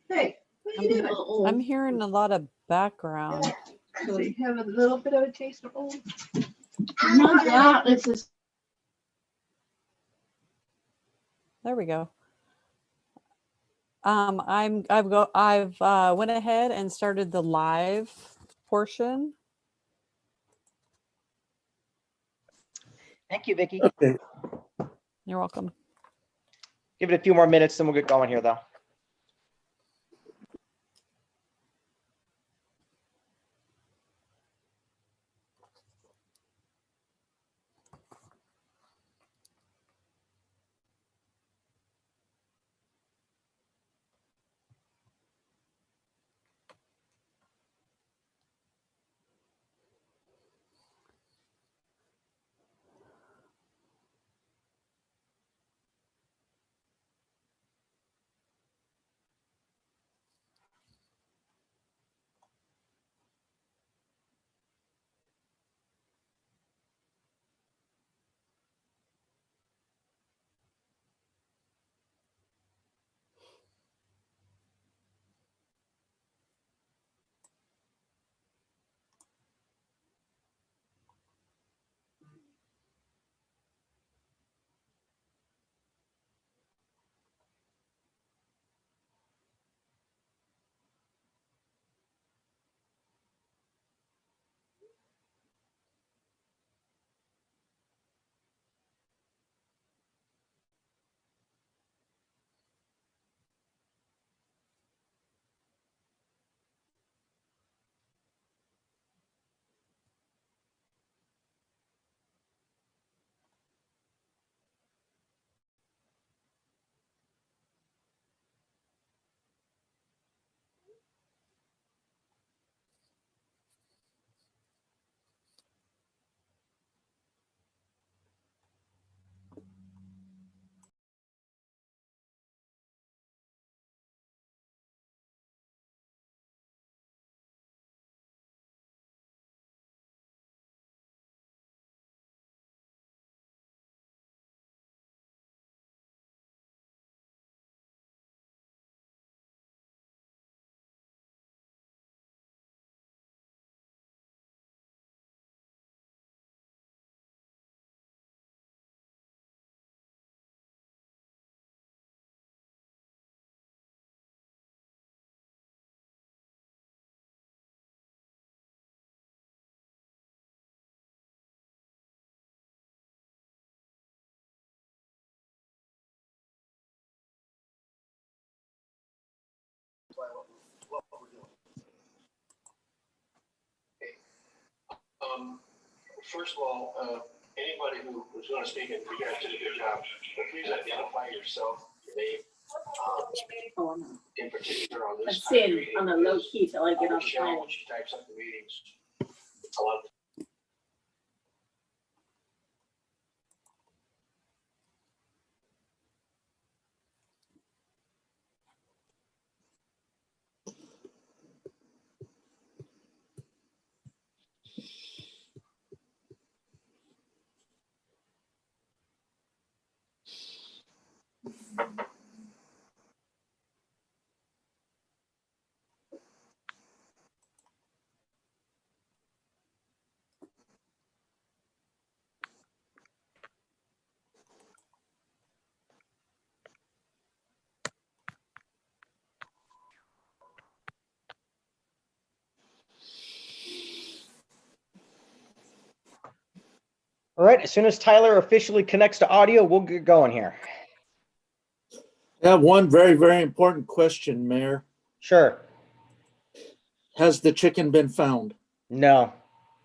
Hey, what are you doing? I'm hearing a lot of background. So you have a little bit of a taste of old. Not that, it's just. There we go. I've went ahead and started the live portion. Thank you, Vicki. Okay. You're welcome. Give it a few more minutes, then we'll get going here, though. First of all, anybody who was going to speak, and you guys did a good job, but please identify yourself, your name, in particular on this. I'm sitting on a low key till I get on the Michelle, phone. when she types up the meetings, a lot of All right, as soon as Tyler officially connects to audio, we'll get going here. I have one very, very important question, Mayor. Sure. Has the chicken been found? No.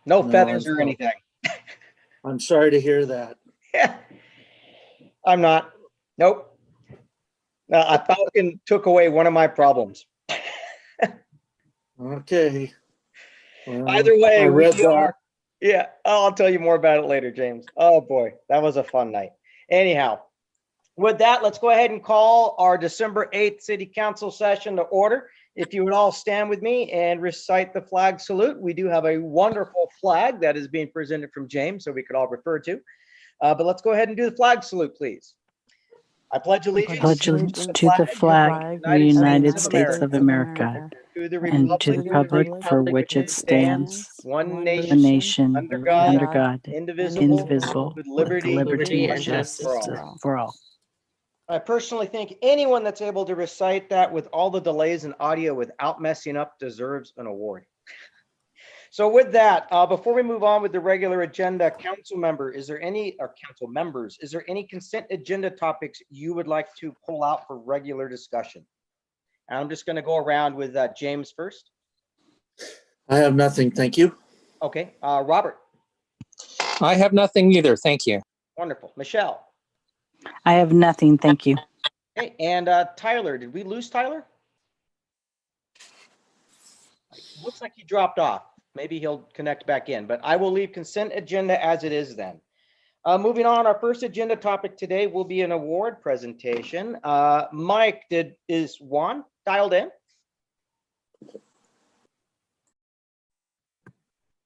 No No, feathers I'm or sorry. anything. I'm sorry to hear that. Yeah. I'm not. Nope. A falcon took away one of my problems. Okay. Well, Either way, I read we that. are. Yeah, I'll tell you more about it later, James. Oh boy, that was a fun night. Anyhow, with that, let's go ahead and call our December 8th City Council session to order. If you would all stand with me and recite the flag salute. We do have a wonderful flag that is being presented from James, so we could all refer to. But let's go ahead and do the flag salute, please. I pledge allegiance pledge allegiance to the flag of the United States of America to the and to the republic republic for which it stands, one one nation, nation, under under God, God, indivisible, with with liberty and justice justice for all. I personally think anyone that's able to recite that with all the delays in audio without messing up deserves an award. So with that, before we move on with the regular agenda, council members, is there any consent agenda topics you would like to pull out for regular discussion? And I'm just going to go around with James first. I have nothing, thank you. Okay, Robert. I have nothing either. Thank you. Wonderful. Michelle. I have nothing, thank you. Okay, and Tyler, did we lose Tyler? Looks like he dropped off. Maybe he'll connect back in, but I will leave consent agenda as it is then. Moving on, our first agenda topic today will be an award presentation. Mike, is Juan dialed in?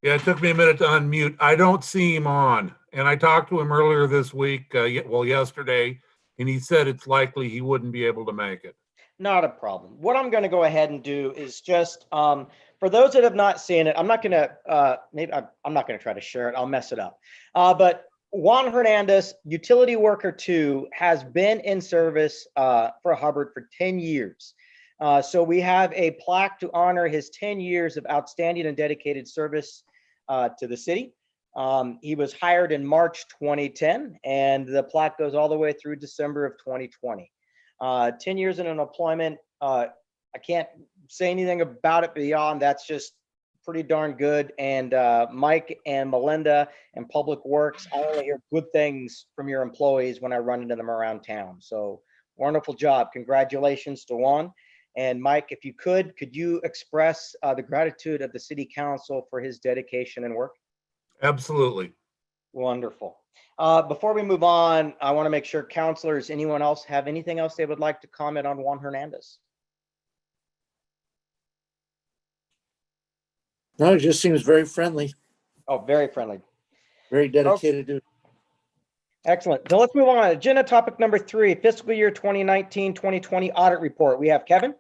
Yeah, it took me a minute to unmute. I don't see him on. And I talked to him earlier this week, yesterday, and he said it's likely he wouldn't be able to make it. Not a problem. What I'm going to go ahead and do is just, for those that have not seen it, I'm not going to, I'm not going to try to share it. I'll mess it up. But Juan Hernandez, Utility Worker 2, has been in service for Hubbard for 10 years. So we have a plaque to honor his 10 years of outstanding and dedicated service to the city. He was hired in March 2010, and the plaque goes all the way through December of 2020. 10 years in an employment, I can't say anything about it beyond that's just pretty darn good. And Mike and Melinda and Public Works, I only hear good things from your employees when I run into them around town. So wonderful job. Congratulations to Juan. And Mike, if you could you express the gratitude of the City Council for his dedication and work? Absolutely. Wonderful. Before we move on, I want to make sure councilors, anyone else have anything else they would like to comment on Juan Hernandez? No, it just seems very friendly, Oh, very friendly. very dedicated to. Excellent. So let's move on. Agenda topic number 3, fiscal year 2019-2020 audit report. We have Kevin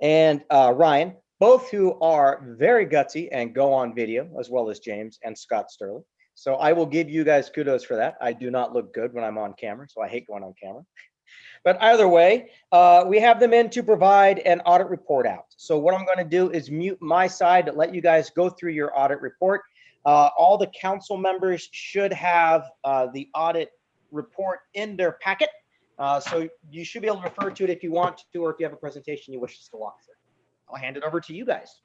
and Ryan, both who are very gutsy and go on video, as well as James and Scott Sterling. So I will give you guys kudos for that. I do not look good when I'm on camera, so I hate going on camera. But either way, we have them in to provide an audit report out. So what I'm going to do is mute my side to let you guys go through your audit report. All the council members should have the audit report in their packet. So you should be able to refer to it if you want to, or if you have a presentation you wish us to walk through. I'll hand it over to you guys.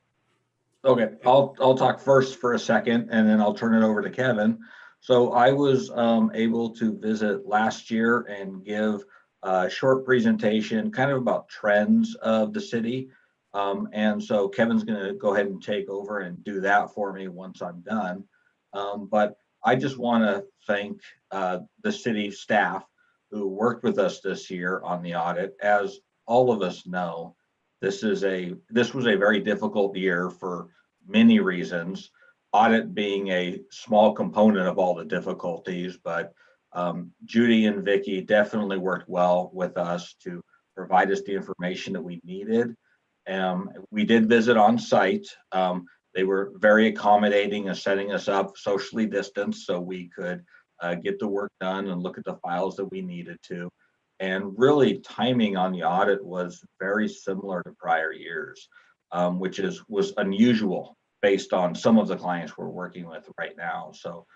Okay, I'll talk first for a second, and then I'll turn it over to Kevin. So I was able to visit last year and give a short presentation kind of about trends of the city. And so Kevin's going to go ahead and take over and do that for me once I'm done. But I just want to thank the city staff who worked with us this year on the audit. As all of us know, this was a very difficult year for many reasons, audit being a small component of all the difficulties, but Judy and Vicky definitely worked well with us to provide us the information that we needed. We did visit on site. They were very accommodating and setting us up socially distanced so we could get the work done and look at the files that we needed to. And really timing on the audit was very similar to prior years, which was unusual based on some of the clients we're working with right now. So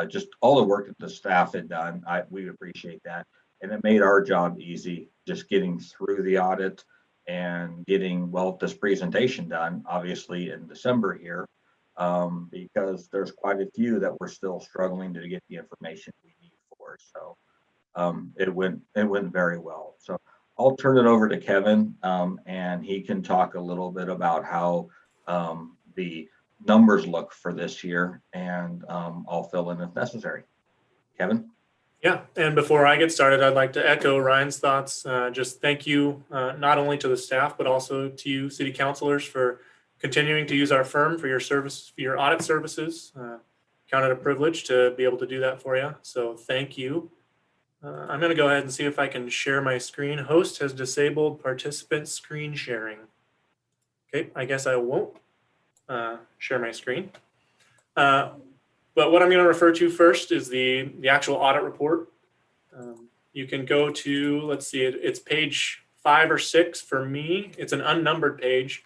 just all the work that the staff had done, we appreciate that. And it made our job easy, just getting through the audit and getting, this presentation done, obviously in December here, because there's quite a few that we're still struggling to get the information we need for. So it went very well. So I'll turn it over to Kevin, and he can talk a little bit about how the numbers look for this year, and I'll fill in if necessary. Kevin? Yeah, and before I get started, I'd like to echo Ryan's thoughts. Just thank you, not only to the staff, but also to you, city councilors, for continuing to use our firm for your service, for your audit services. Count it a privilege to be able to do that for you. So thank you. I'm going to go ahead and see if I can share my screen. Host has disabled participant screen sharing. Okay, I guess I won't share my screen. But what I'm going to refer to first is the actual audit report. You can go to, let's see, it's page 5 or 6 for me. It's an unnumbered page,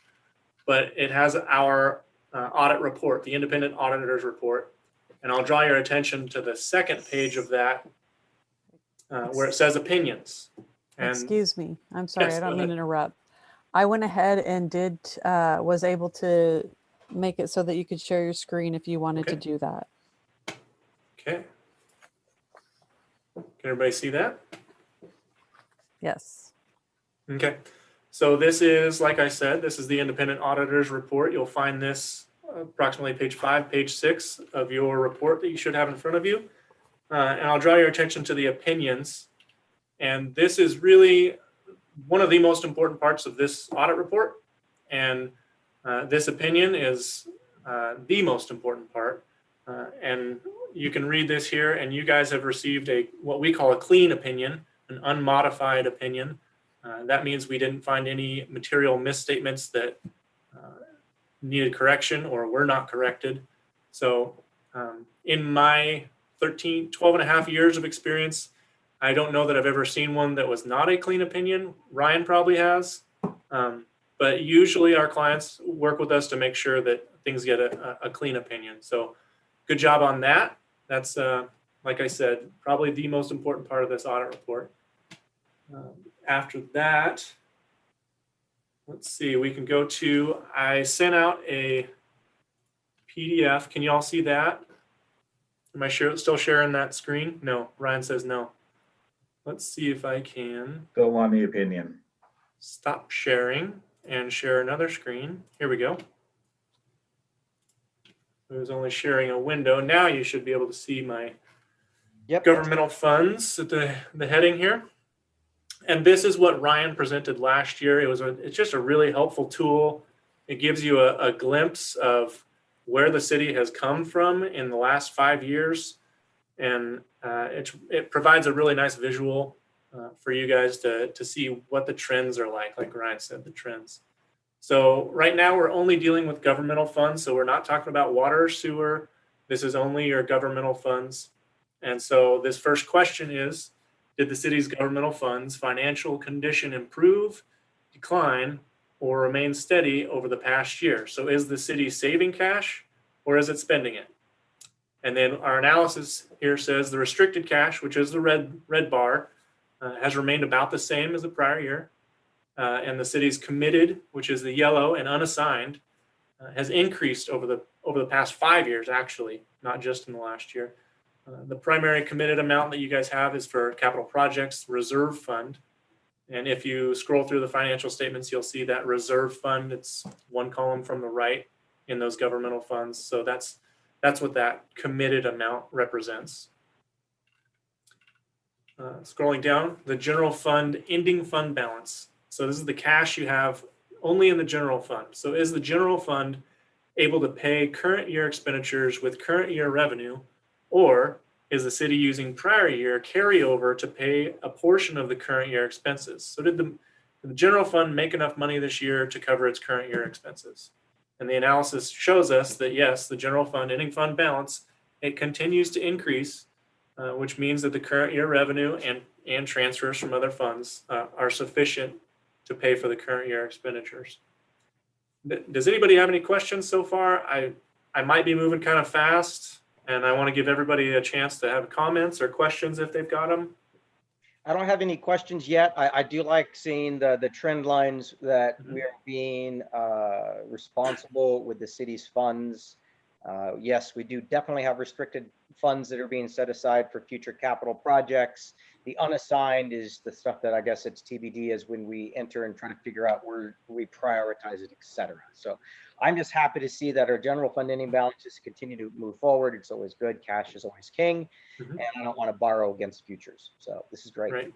but it has our audit report, the independent auditor's report. And I'll draw your attention to the second page of that where it says opinions. And Excuse me. I'm sorry. Yes, I go don't mean ahead. to interrupt. I went ahead and was able to make it so that you could share your screen if you wanted to Okay. do that. Okay. Can everybody see that? Yes. Okay. So this is, like I said, this is the independent auditor's report. You'll find this approximately page 5, page 6 of your report that you should have in front of you. And I'll draw your attention to the opinions. And this is really one of the most important parts of this audit report. And this opinion is the most important part. And you can read this here, and you guys have received what we call a clean opinion, an unmodified opinion. That means we didn't find any material misstatements that needed correction or were not corrected. So in my 12 and a half years of experience, I don't know that I've ever seen one that was not a clean opinion. Ryan probably has. But usually our clients work with us to make sure that things get a clean opinion. So good job on that. That's, like I said, probably the most important part of this audit report. After that, let's see, we can go to, I sent out a PDF. Can you all see that? Am I still sharing that screen? No, Ryan says no. Let's see if I can Go on the opinion. stop sharing and share another screen. Here we go. I was only sharing a window. Now you should be able to see my governmental funds at the heading here. And this is what Ryan presented last year. It's just a really helpful tool. It gives you a glimpse of where the city has come from in the last 5 years. And it provides a really nice visual for you guys to see what the trends are like Ryan said, the trends. So right now we're only dealing with governmental funds. So we're not talking about water or sewer. This is only your governmental funds. And so this first question is, did the city's governmental funds financial condition improve, decline, or remain steady over the past year? So is the city saving cash or is it spending it? And then our analysis here says the restricted cash, which is the red bar, has remained about the same as the prior year. And the city's committed, which is the yellow, and unassigned, has increased over the past 5 years, actually, not just in the last year. The primary committed amount that you guys have is for capital projects reserve fund. And if you scroll through the financial statements, you'll see that reserve fund. It's one column from the right in those governmental funds. So that's what that committed amount represents. Scrolling down, the general fund ending fund balance. So this is the cash you have only in the general fund. So is the general fund able to pay current year expenditures with current year revenue, or is the city using prior year carryover to pay a portion of the current year expenses? So did the general fund make enough money this year to cover its current year expenses? And the analysis shows us that yes, the general fund ending fund balance, it continues to increase, which means that the current year revenue and transfers from other funds are sufficient to pay for the current year expenditures. Does anybody have any questions so far? I might be moving kind of fast, and I want to give everybody a chance to have comments or questions if they've got them. I don't have any questions yet. I do like seeing the trend lines that we are being responsible with the city's funds. Yes, we do definitely have restricted funds that are being set aside for future capital projects. The unassigned is the stuff that I guess it's TBD is when we enter and try to figure out where we prioritize it, et cetera. So I'm just happy to see that our general fund ending balances continue to move forward. It's always good. Cash is always king. And I don't want to borrow against futures. So this is great. Right.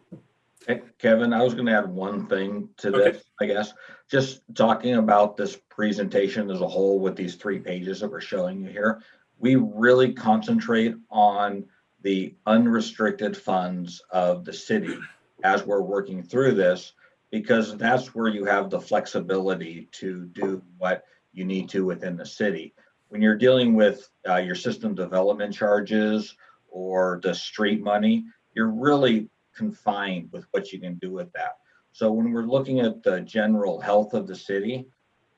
Hey, Kevin, I was going to add one thing to this, I guess. Just talking about this presentation as a whole with these 3 pages that we're showing you here, we really concentrate on the unrestricted funds of the city as we're working through this, because that's where you have the flexibility to do what you need to within the city. When you're dealing with your system development charges or the street money, you're really confined with what you can do with that. So when we're looking at the general health of the city,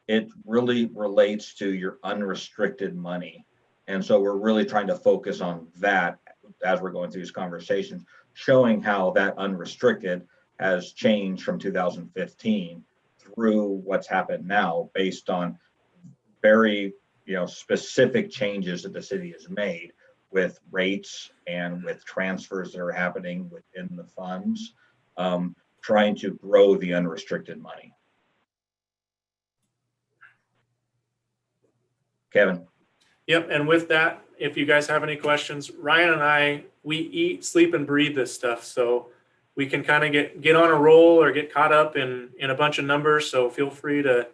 it really relates to your unrestricted money. And so we're really trying to focus on that as we're going through these conversations, showing how that unrestricted has changed from 2015 through what's happened now based on very specific changes that the city has made with rates and with transfers that are happening within the funds, trying to grow the unrestricted money. Kevin. Yep, and with that, if you guys have any questions, Ryan and I, we eat, sleep, and breathe this stuff, so we can kind of get on a roll or get caught up in a bunch of numbers. So feel free to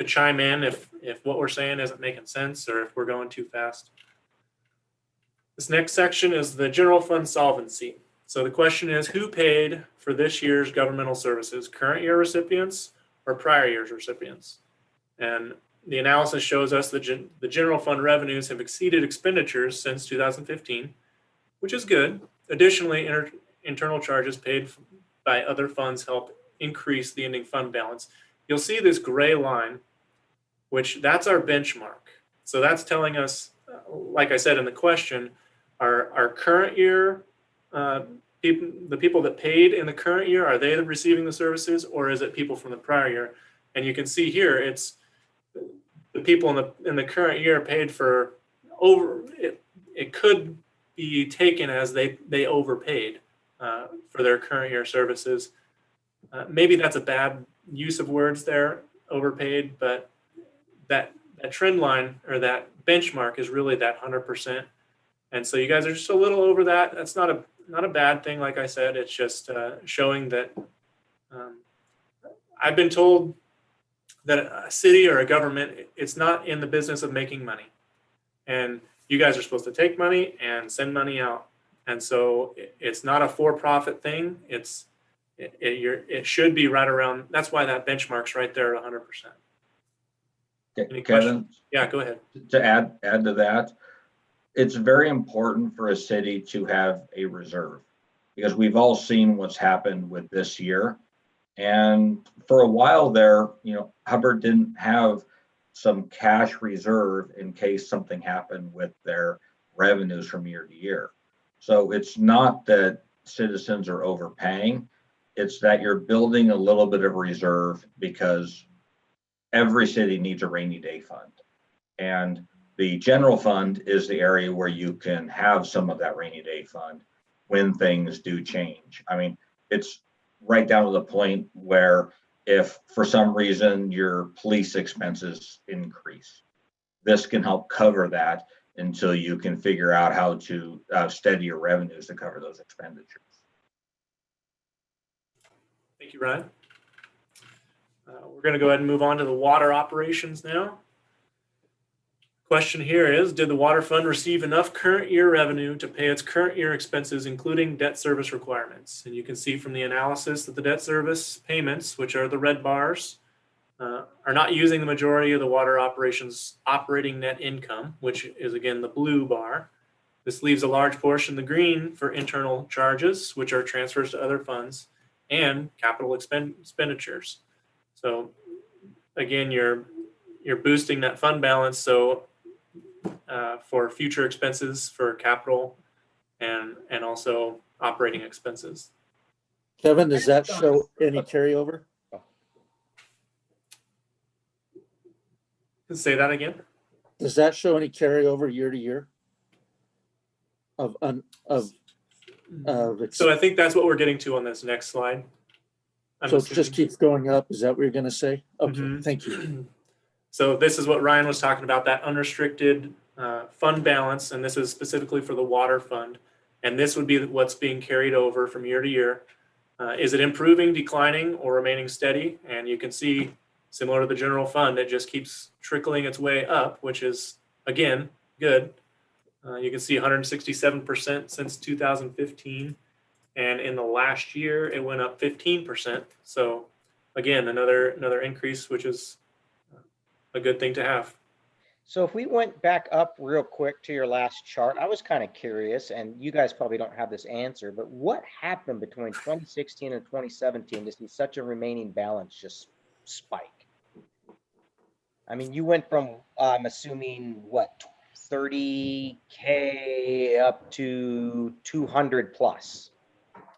chime in if what we're saying isn't making sense or if we're going too fast. This next section is the general fund solvency. So the question is, who paid for this year's governmental services, current year recipients or prior year's recipients? And the analysis shows us that the general fund revenues have exceeded expenditures since 2015, which is good. Additionally, internal charges paid by other funds help increase the ending fund balance. You'll see this gray line, which that's our benchmark. So that's telling us, like I said in the question, our current year, the people that paid in the current year, are they receiving the services, or is it people from the prior year? And you can see here, it's the people in the current year paid for over. It could be taken as they overpaid for their current year services. Maybe that's a bad use of words there, overpaid, but that trend line or that benchmark is really that 100%. And so you guys are just a little over that. That's not a bad thing. Like I said, it's just showing that I've been told that a city or a government, it's not in the business of making money. And you guys are supposed to take money and send money out. And so it's not a for-profit thing. It should be right around, that's why that benchmark's right there at 100%. Any Kevin? questions? Yeah, go ahead. To add to that, it's very important for a city to have a reserve, because we've all seen what's happened with this year. And for a while there, Hubbard didn't have some cash reserve in case something happened with their revenues from year to year. So it's not that citizens are overpaying, it's that you're building a little bit of reserve because every city needs a rainy day fund. And the general fund is the area where you can have some of that rainy day fund when things do change. I mean, it's right down to the point where if for some reason your police expenses increase, this can help cover that until you can figure out how to steady your revenues to cover those expenditures. Thank you, Ryan. We're going to go ahead and move on to the water operations now. Question here is, did the water fund receive enough current year revenue to pay its current year expenses, including debt service requirements? And you can see from the analysis that the debt service payments, which are the red bars, are not using the majority of the water operations operating net income, which is again the blue bar. This leaves a large portion, the green, for internal charges, which are transfers to other funds, and capital expenditures. So again, you're boosting that fund balance. So for future expenses for capital and also operating expenses. Kevin, does that show any carryover? Say that again. Does that show any carryover year to year? So I think that's what we're getting to on this next slide. So it just keeps going up. Is that what you're going to say? Okay, Thank you. So this is what Ryan was talking about, that unrestricted fund balance, and this is specifically for the water fund. And this would be what's being carried over from year to year. Is it improving, declining, or remaining steady? And you can see, similar to the general fund, it just keeps trickling its way up, which is, again, good. You can see 167% since 2015. And in the last year, it went up 15%. So again, another increase, which is a good thing to have. So if we went back up real quick to your last chart, I was kind of curious, and you guys probably don't have this answer, but what happened between 2016 and 2017 to see such a remaining balance just spike? I mean, you went from, I'm assuming, what, 30K up to 200 plus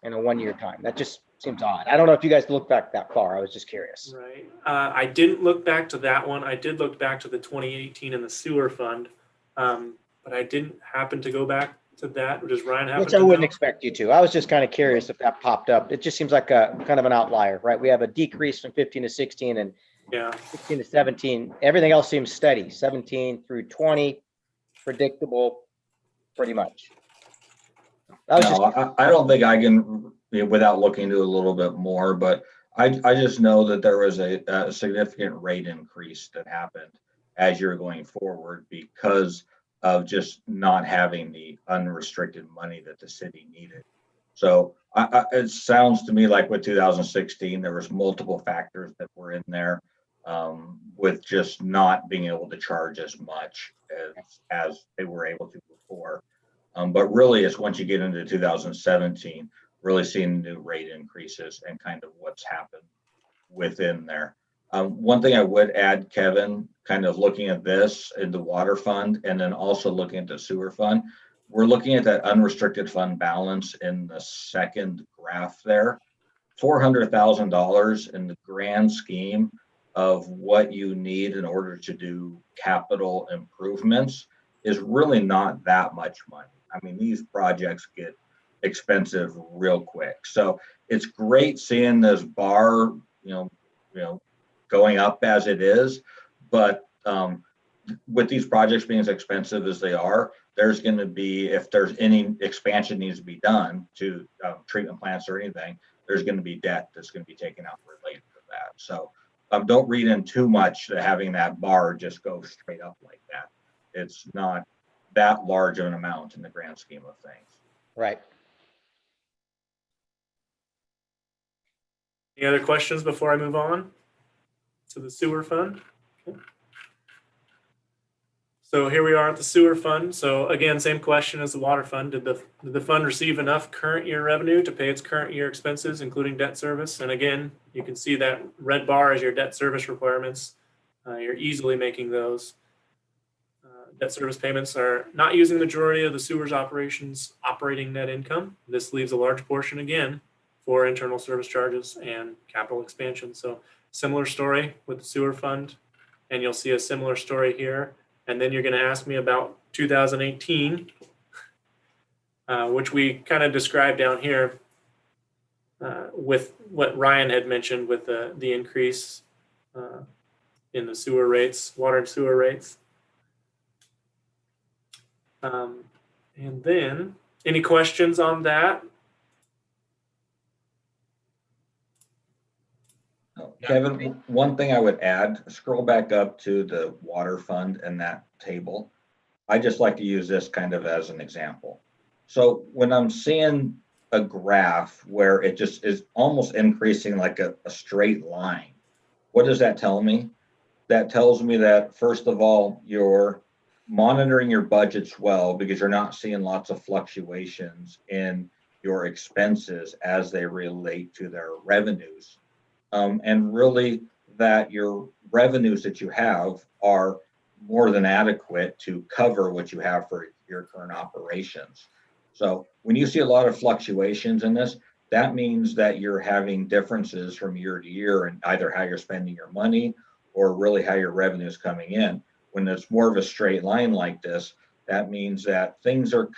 in a 1 year time. That just seems odd. I don't know if you guys look back that far. I was just curious. Right. I didn't look back to that one. I did look back to the 2018 and the sewer fund, but I didn't happen to go back to that. Does Ryan happen Which I to wouldn't know? expect you to. I was just kind of curious if that popped up. It just seems like a kind of an outlier, right? We have a decrease from 15 to 16 and Yeah. 16 to 17. Everything else seems steady. 17 through 20, predictable, pretty much. I was just No, I don't think I can, without looking into a little bit more, but I just know that there was a significant rate increase that happened as you're going forward because of just not having the unrestricted money that the city needed. So it sounds to me like with 2016, there was multiple factors that were in there with just not being able to charge as much as they were able to before. But really, it's once you get into 2017, really seeing new rate increases and kind of what's happened within there. One thing I would add, Kevin, kind of looking at this in the water fund and then also looking at the sewer fund, we're looking at that unrestricted fund balance in the second graph there. $400,000 in the grand scheme of what you need in order to do capital improvements is really not that much money. I mean, these projects get expensive real quick. So it's great seeing this bar, going up as it is. But with these projects being as expensive as they are, there's going to be, if there's any expansion needs to be done to treatment plants or anything, there's going to be debt that's going to be taken out related to that. So don't read in too much to having that bar just go straight up like that. It's not that large of an amount in the grand scheme of things. right. Any other questions before I move on to the sewer fund? Okay. So here we are at the sewer fund. So again, same question as the water fund. Did the fund receive enough current year revenue to pay its current year expenses, including debt service? And again, you can see that red bar as your debt service requirements. You're easily making those. Debt service payments are not using the majority of the sewer's operations operating net income. This leaves a large portion again for internal service charges and capital expansion. So similar story with the sewer fund, and you'll see a similar story here. And then you're going to ask me about 2018, which we kind of described down here with what Ryan had mentioned with the increase in the sewer rates, water and sewer rates. And then any questions on that? Kevin, one thing I would add, scroll back up to the water fund and that table. I just like to use this kind of as an example. So when I'm seeing a graph where it just is almost increasing like a straight line, what does that tell me? That tells me that, first of all, you're monitoring your budgets well because you're not seeing lots of fluctuations in your expenses as they relate to their revenues. And really that your revenues that you have are more than adequate to cover what you have for your current operations. So when you see a lot of fluctuations in this, that means that you're having differences from year to year in either how you're spending your money or really how your revenue is coming in. When it's more of a straight line like this, that means that things are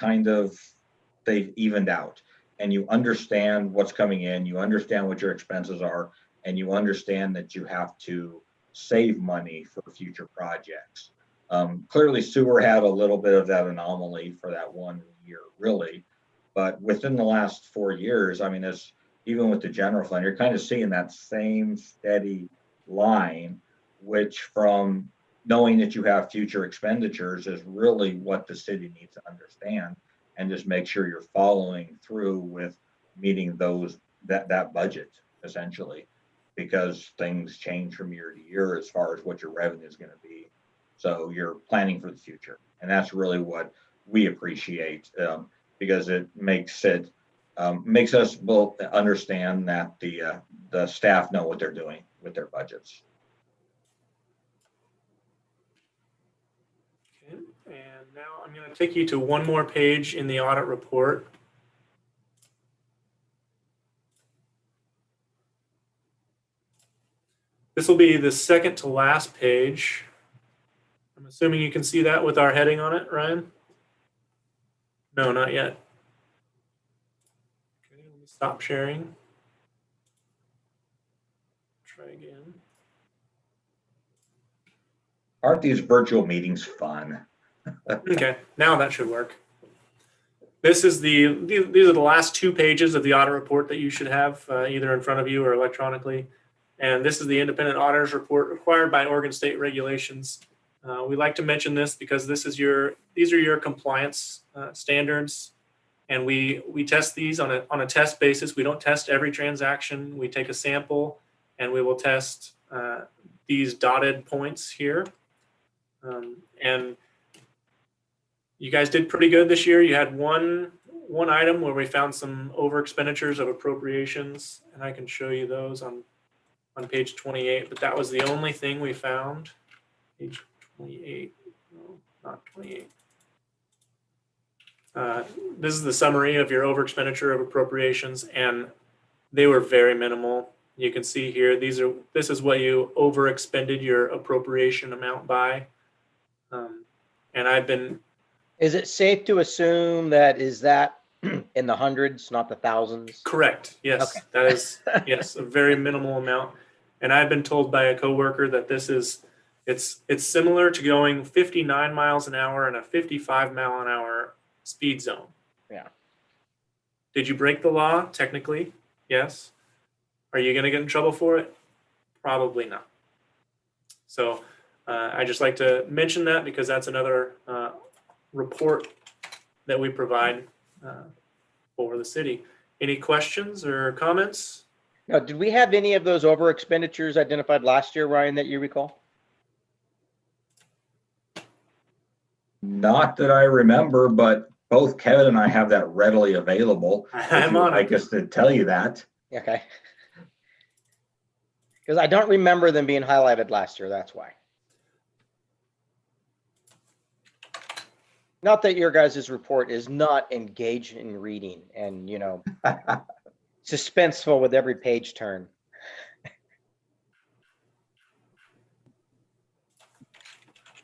they've evened out and you understand what's coming in, you understand what your expenses are, and you understand that you have to save money for future projects. Clearly sewer had a little bit of that anomaly for that 1 year really, but within the last 4 years, I mean, it's even with the general fund, you're kind of seeing that same steady line, which from knowing that you have future expenditures is really what the city needs to understand, and just make sure you're following through with meeting that budget essentially, because things change from year to year as far as what your revenue is going to be. So you're planning for the future, and that's really what we appreciate, because it makes us both understand that the staff know what they're doing with their budgets. Okay, and now I'm going to take you to one more page in the audit report. This will be the second to last page. I'm assuming you can see that with our heading on it, Ryan? No, not yet. Okay, let me stop sharing. Try again. Aren't these virtual meetings fun? Okay, now that should work. These are the last 2 pages of the audit report that you should have either in front of you or electronically. And this is the independent auditor's report required by Oregon state regulations. We like to mention this because these are your compliance standards, and we test these on a test basis. We don't test every transaction. We take a sample and we will test these dotted points here. And you guys did pretty good this year. You had one item where we found some over expenditures of appropriations, and I can show you those on page 28, but that was the only thing we found. Page 28, no, not 28. This is the summary of your over expenditure of appropriations, and they were very minimal. You can see here, this is what you over expended your appropriation amount by. And Is it safe to assume that that in the hundreds, not the thousands? Correct. Yes, okay. That is yes, a very minimal amount. And I've been told by a coworker that it's similar to going 59 miles an hour in a 55 mile an hour speed zone. Yeah. Did you break the law? Technically, yes. Are you going to get in trouble for it? Probably not. So I just like to mention that because that's another report that we provide for the city. Any questions or comments? Now, did we have any of those over expenditures identified last year, Ryan, that you recall? Not that I remember, but both Kevin and I have that readily available. I'm on I guess to tell you that. Okay. Because I don't remember them being highlighted last year. That's why. Not that your guys' report is not engaged in reading and, suspenseful with every page turn.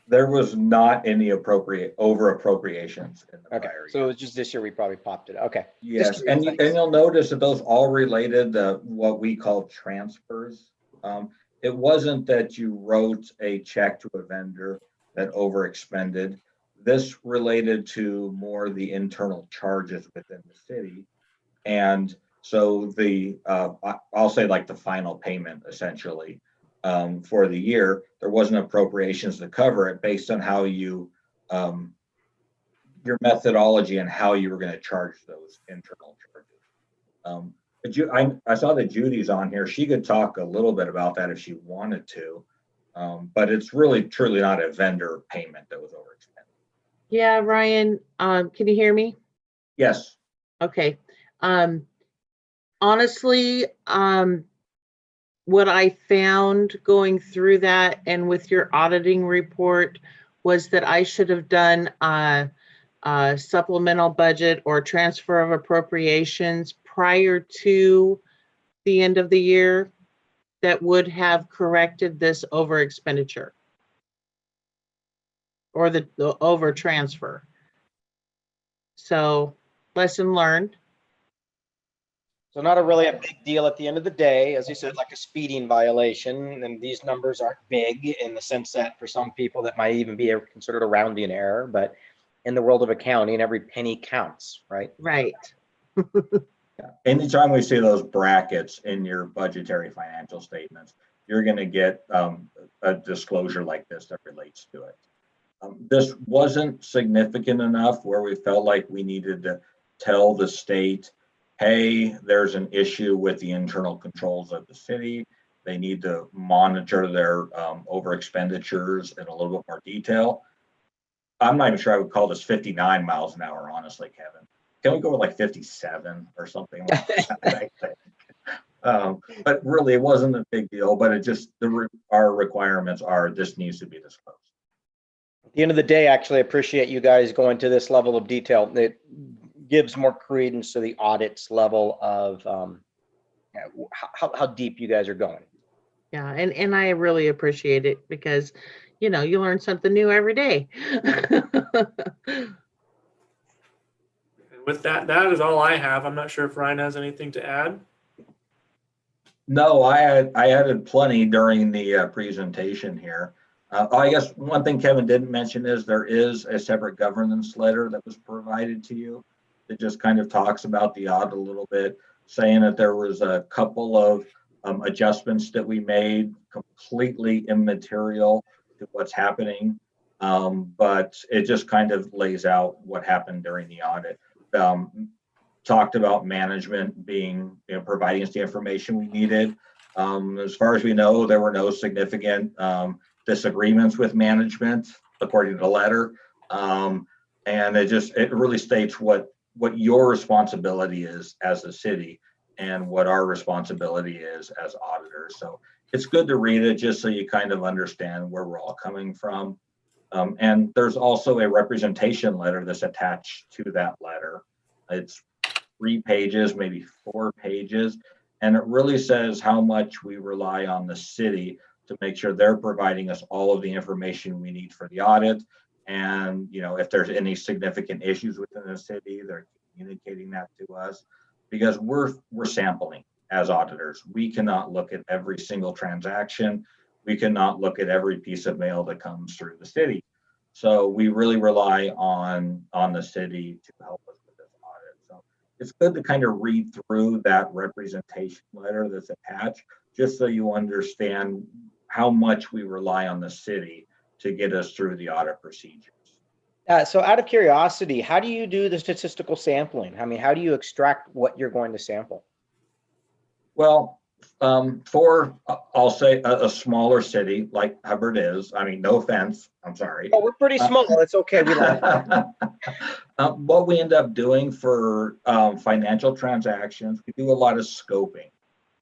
There was not any over appropriations in the prior year. So it was just this year we probably popped it. Okay. Yes, and you'll notice that those all related to what we call transfers. It wasn't that you wrote a check to a vendor that over expended. This related to more the internal charges within the city. And so I'll say like the final payment essentially for the year, there wasn't appropriations to cover it based on how you, your methodology and how you were going to charge those internal charges. I saw that Judy's on here. She could talk a little bit about that if she wanted to, but it's really truly not a vendor payment that was overexpended. Yeah, Ryan, can you hear me? Yes. Okay. Honestly, what I found going through that and with your auditing report was that I should have done a supplemental budget or transfer of appropriations prior to the end of the year that would have corrected this over expenditure or the over transfer. So lesson learned. So not really a big deal at the end of the day, as you said, like a speeding violation. And these numbers aren't big in the sense that for some people that might even be considered a rounding error, but in the world of accounting, every penny counts, right? Right. Anytime we see those brackets in your budgetary financial statements, you're going to get a disclosure like this that relates to it. This wasn't significant enough where we felt like we needed to tell the state, hey, there's an issue with the internal controls of the city. They need to monitor their over expenditures in a little bit more detail. I'm not even sure I would call this 59 miles an hour, honestly, Kevin. Can we go with like 57 or something like that? I think. But really, it wasn't a big deal, but it just, our requirements are this needs to be disclosed. At the end of the day, actually, I appreciate you guys going to this level of detail. It gives more credence to the audit's level of how deep you guys are going. Yeah, and I really appreciate it because, you know, you learn something new every day. And with that, that is all I have. I'm not sure if Ryan has anything to add. No, I added plenty during the presentation here. I guess one thing Kevin didn't mention is there is a separate governance letter that was provided to you that just kind of talks about the audit a little bit, saying that there was a couple of adjustments that we made completely immaterial to what's happening. But it just kind of lays out what happened during the audit. Talked about management being, providing us the information we needed. As far as we know, there were no significant disagreements with management, according to the letter. And it really states what your responsibility is as a city and what our responsibility is as auditors. So it's good to read it just so you kind of understand where we're all coming from. And there's also a representation letter that's attached to that letter. It's 3 pages, maybe 4 pages, and it really says how much we rely on the city to make sure they're providing us all of the information we need for the audit. And, if there's any significant issues within the city, they're communicating that to us because we're sampling as auditors. We cannot look at every single transaction. We cannot look at every piece of mail that comes through the city. So we really rely on the city to help us with this audit. So it's good to kind of read through that representation letter that's attached, just so you understand how much we rely on the city to get us through the audit procedures. So out of curiosity, how do you do the statistical sampling? I mean, how do you extract what you're going to sample? Well, for, I'll say a smaller city like Hubbard is, I mean, no offense, I'm sorry. Oh, we're pretty small. It's okay. We laugh. What we end up doing for financial transactions, we do a lot of scoping.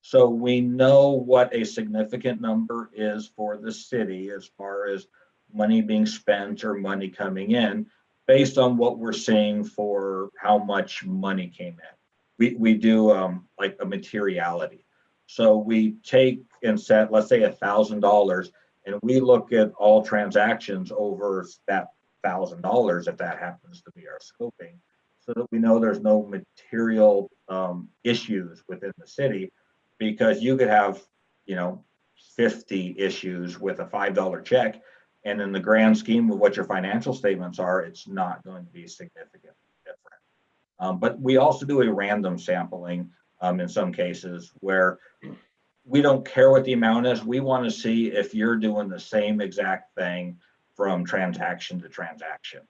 So we know what a significant number is for the city as far as money being spent or money coming in based on what we're seeing for how much money came in. We do like a materiality. So we take and set, let's say $1,000, and we look at all transactions over that $1,000 if that happens to be our scoping, so that we know there's no material issues within the city, because you could have 50 issues with a $5 check, and in the grand scheme of what your financial statements are, it's not going to be significantly different. But we also do a random sampling in some cases where we don't care what the amount is. We want to see if you're doing the same exact thing from transaction to transaction.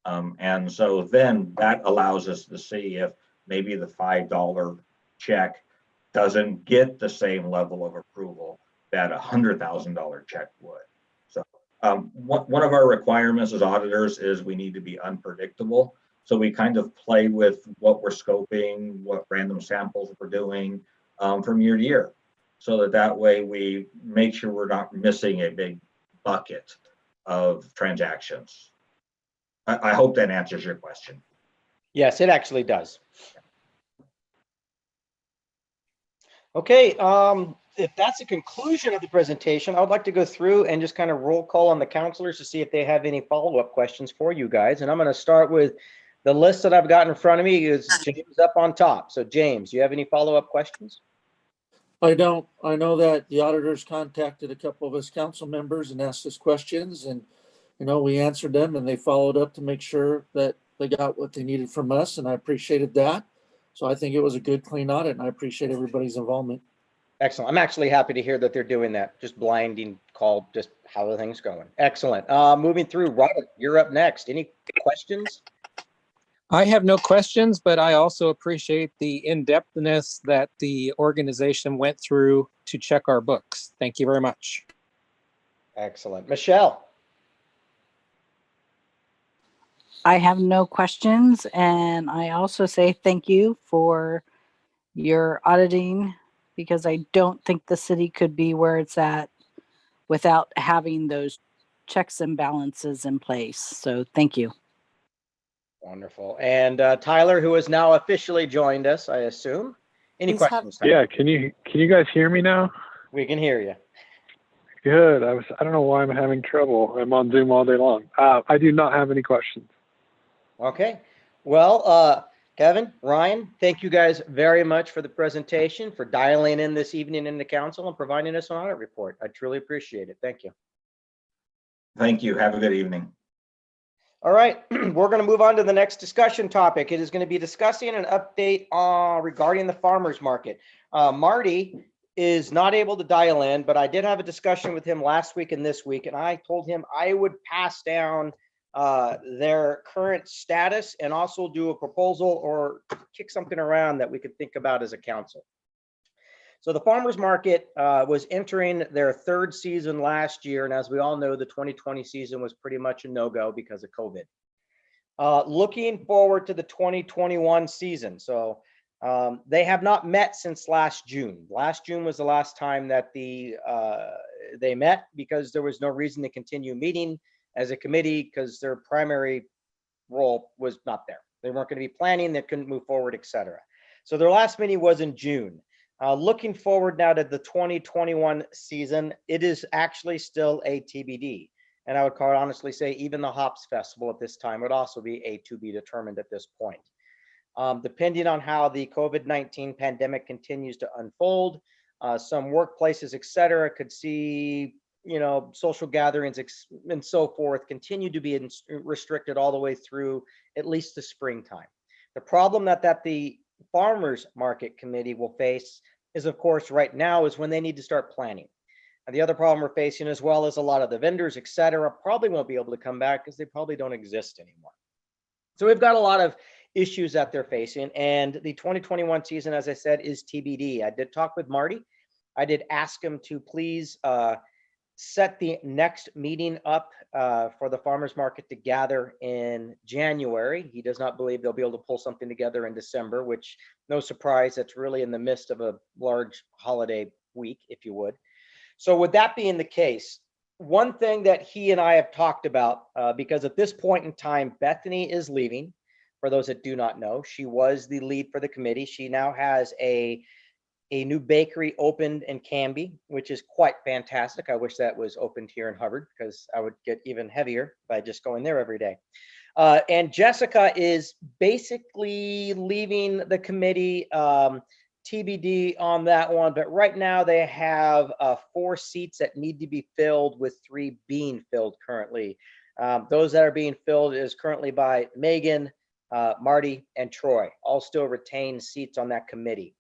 And so then that allows us to see if maybe the $5 check doesn't get the same level of approval that a $100,000 check would. So one of our requirements as auditors is we need to be unpredictable. So we kind of play with what we're scoping, what random samples we're doing from year to year, so that way we make sure we're not missing a big bucket of transactions. I hope that answers your question. Yes, it actually does. Okay, if that's the conclusion of the presentation, I would like to go through and just kind of roll call on the counselors to see if they have any follow-up questions for you guys. And I'm going to start with the list that I've got in front of me. Is James up on top? So James, you have any follow-up questions? I don't. I know that the auditors contacted a couple of us council members and asked us questions, and we answered them, and they followed up to make sure that they got what they needed from us, and I appreciated that. So I think it was a good, clean audit, and I appreciate everybody's involvement. Excellent. I'm actually happy to hear that they're doing that. Just blinding call, just how are things going? Excellent. Moving through, Robert, you're up next. Any questions? I have no questions, but I also appreciate the in-depthness that the organization went through to check our books. Thank you very much. Excellent. Michelle? I have no questions, and I also say thank you for your auditing, because I don't think the city could be where it's at without having those checks and balances in place. So thank you. Wonderful. And Tyler, who has now officially joined us, I assume. Any questions? Tyler? Yeah, can you guys hear me now? We can hear you. Good. I don't know why I'm having trouble. I'm on Zoom all day long. I do not have any questions. Okay. Well, Kevin, Ryan, thank you guys very much for the presentation, for dialing in this evening in the council and providing us an audit report. I truly appreciate it. Thank you. Thank you. Have a good evening. All right, we're going to move on to the next discussion topic. It is going to be discussing an update regarding the farmers market. Marty is not able to dial in, but I did have a discussion with him last week and this week, and I told him I would pass down their current status and also do a proposal or kick something around that we could think about as a council. So the farmers market was entering their third season last year. And as we all know, the 2020 season was pretty much a no-go because of COVID. Looking forward to the 2021 season. So they have not met since last June. Last June was the last time that they met, because there was no reason to continue meeting as a committee because their primary role was not there. They weren't going to be planning, they couldn't move forward, etc. So their last meeting was in June. Looking forward now to the 2021 season, it is actually still a TBD. And I would quite honestly say even the Hops Festival at this time would also be a to be determined at this point. Depending on how the COVID-19 pandemic continues to unfold, some workplaces, et cetera, could see, social gatherings and so forth continue to be restricted all the way through at least the springtime. The problem that the Farmers Market Committee will face is, of course, right now is when they need to start planning. And the other problem we're facing, as well as a lot of the vendors, et cetera, probably won't be able to come back because they probably don't exist anymore. So we've got a lot of issues that they're facing. And the 2021 season, as I said, is TBD. I did talk with Marty. I did ask him to please set the next meeting up for the farmers market to gather in January. He does not believe they'll be able to pull something together in December, which, no surprise, that's really in the midst of a large holiday week, if you would. So with that being the case, one thing that he and I have talked about, because at this point in time, Bethany is leaving. For those that do not know, she was the lead for the committee. She now has a new bakery opened in Canby, which is quite fantastic. I wish that was opened here in Hubbard, because I would get even heavier by just going there every day. And Jessica is basically leaving the committee, TBD on that one. But right now they have 4 seats that need to be filled, with 3 being filled currently. Those that are being filled is currently by Megan, Marty, and Troy, all still retain seats on that committee.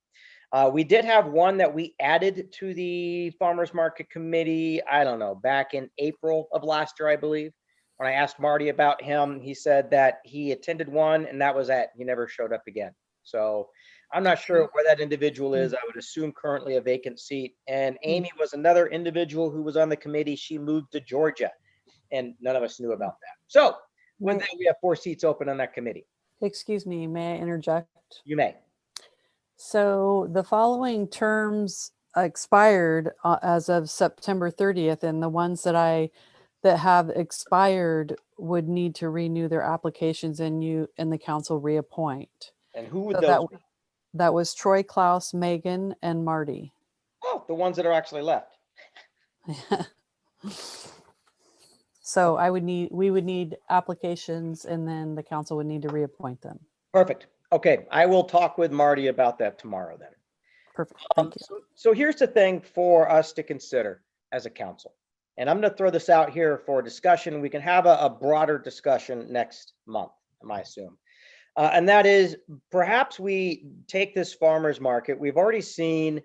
We did have one that we added to the Farmers Market Committee, I don't know, back in April of last year, I believe. When I asked Marty about him, he said that he attended one and that was it. He never showed up again. So I'm not sure where that individual is. I would assume currently a vacant seat. And Amy was another individual who was on the committee. She moved to Georgia and none of us knew about that. So with that, we have 4 seats open on that committee. Excuse me, may I interject? You may. So the following terms expired as of September 30th, and the ones that have expired would need to renew their applications, and the council reappoint. And who would those be? That was Troy, Klaus, Megan, and Marty. Oh, the ones that are actually left. So we would need applications, and then the council would need to reappoint them. Perfect. Okay, I will talk with Marty about that tomorrow then. Perfect. Thank you. So here's the thing for us to consider as a council. And I'm going to throw this out here for discussion. We can have a broader discussion next month, I assume. And that is, perhaps we take this farmers market. We've already seen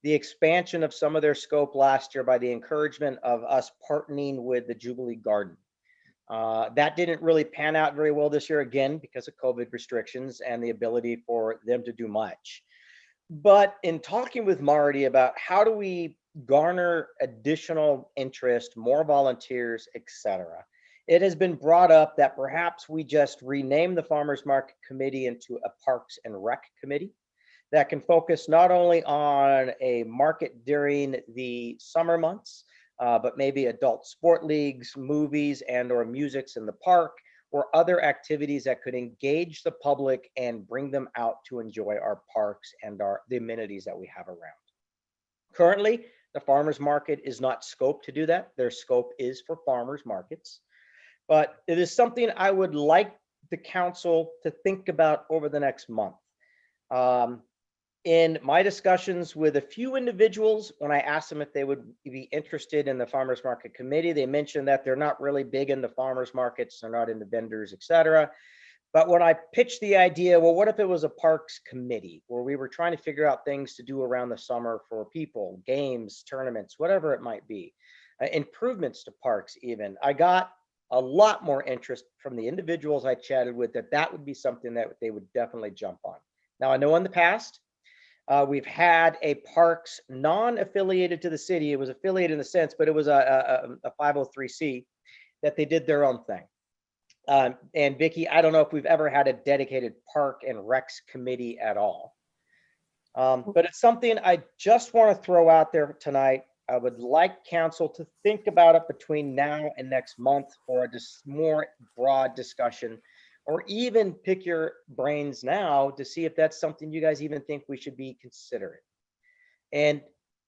the expansion of some of their scope last year by the encouragement of us partnering with the Jubilee Garden. That didn't really pan out very well this year, again, because of COVID restrictions and the ability for them to do much. But in talking with Marty about how do we garner additional interest, more volunteers, etc., it has been brought up that perhaps we just rename the Farmers Market Committee into a Parks and Rec Committee that can focus not only on a market during the summer months, but maybe adult sport leagues, movies, and or musics in the park, or other activities that could engage the public and bring them out to enjoy our parks and the amenities that we have around. Currently, the farmers market is not scoped to do that. Their scope is for farmers markets, but it is something I would like the council to think about over the next month. In my discussions with a few individuals, when I asked them if they would be interested in the farmers market committee, they mentioned that they're not really big into farmers markets, they're not into vendors, etc. But when I pitched the idea, well, what if it was a parks committee where we were trying to figure out things to do around the summer for people, games, tournaments, whatever it might be, improvements to parks even. I got a lot more interest from the individuals I chatted with that would be something that they would definitely jump on. Now, I know in the past, we've had a parks non-affiliated to the city. It was affiliated in the sense, but it was a 503c that they did their own thing. And Vicki, I don't know if we've ever had a dedicated park and recs committee at all. But it's something I just want to throw out there tonight. I would like council to think about it between now and next month for a more broad discussion, or even pick your brains now to see if that's something you guys even think we should be considering. And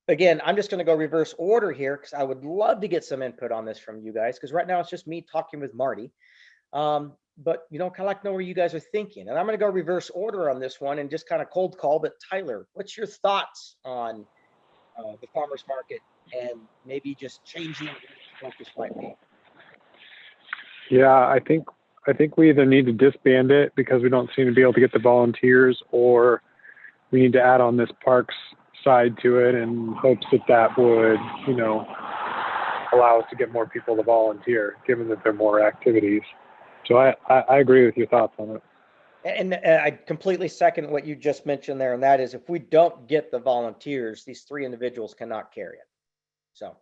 again, I'm just going to go reverse order here because I would love to get some input on this from you guys, because right now it's just me talking with Marty. But you know, kind of like know where you guys are thinking. And I'm going to go reverse order on this one and just kind of cold call. But Tyler, what's your thoughts on the farmers market and maybe just changing what this might be? Yeah, I think we either need to disband it because we don't seem to be able to get the volunteers, or we need to add on this parks side to it in hopes that would, you know, allow us to get more people to volunteer, given that there are more activities. So I agree with your thoughts on it. And I completely second what you just mentioned there, and that is if we don't get the volunteers, these three individuals cannot carry it. So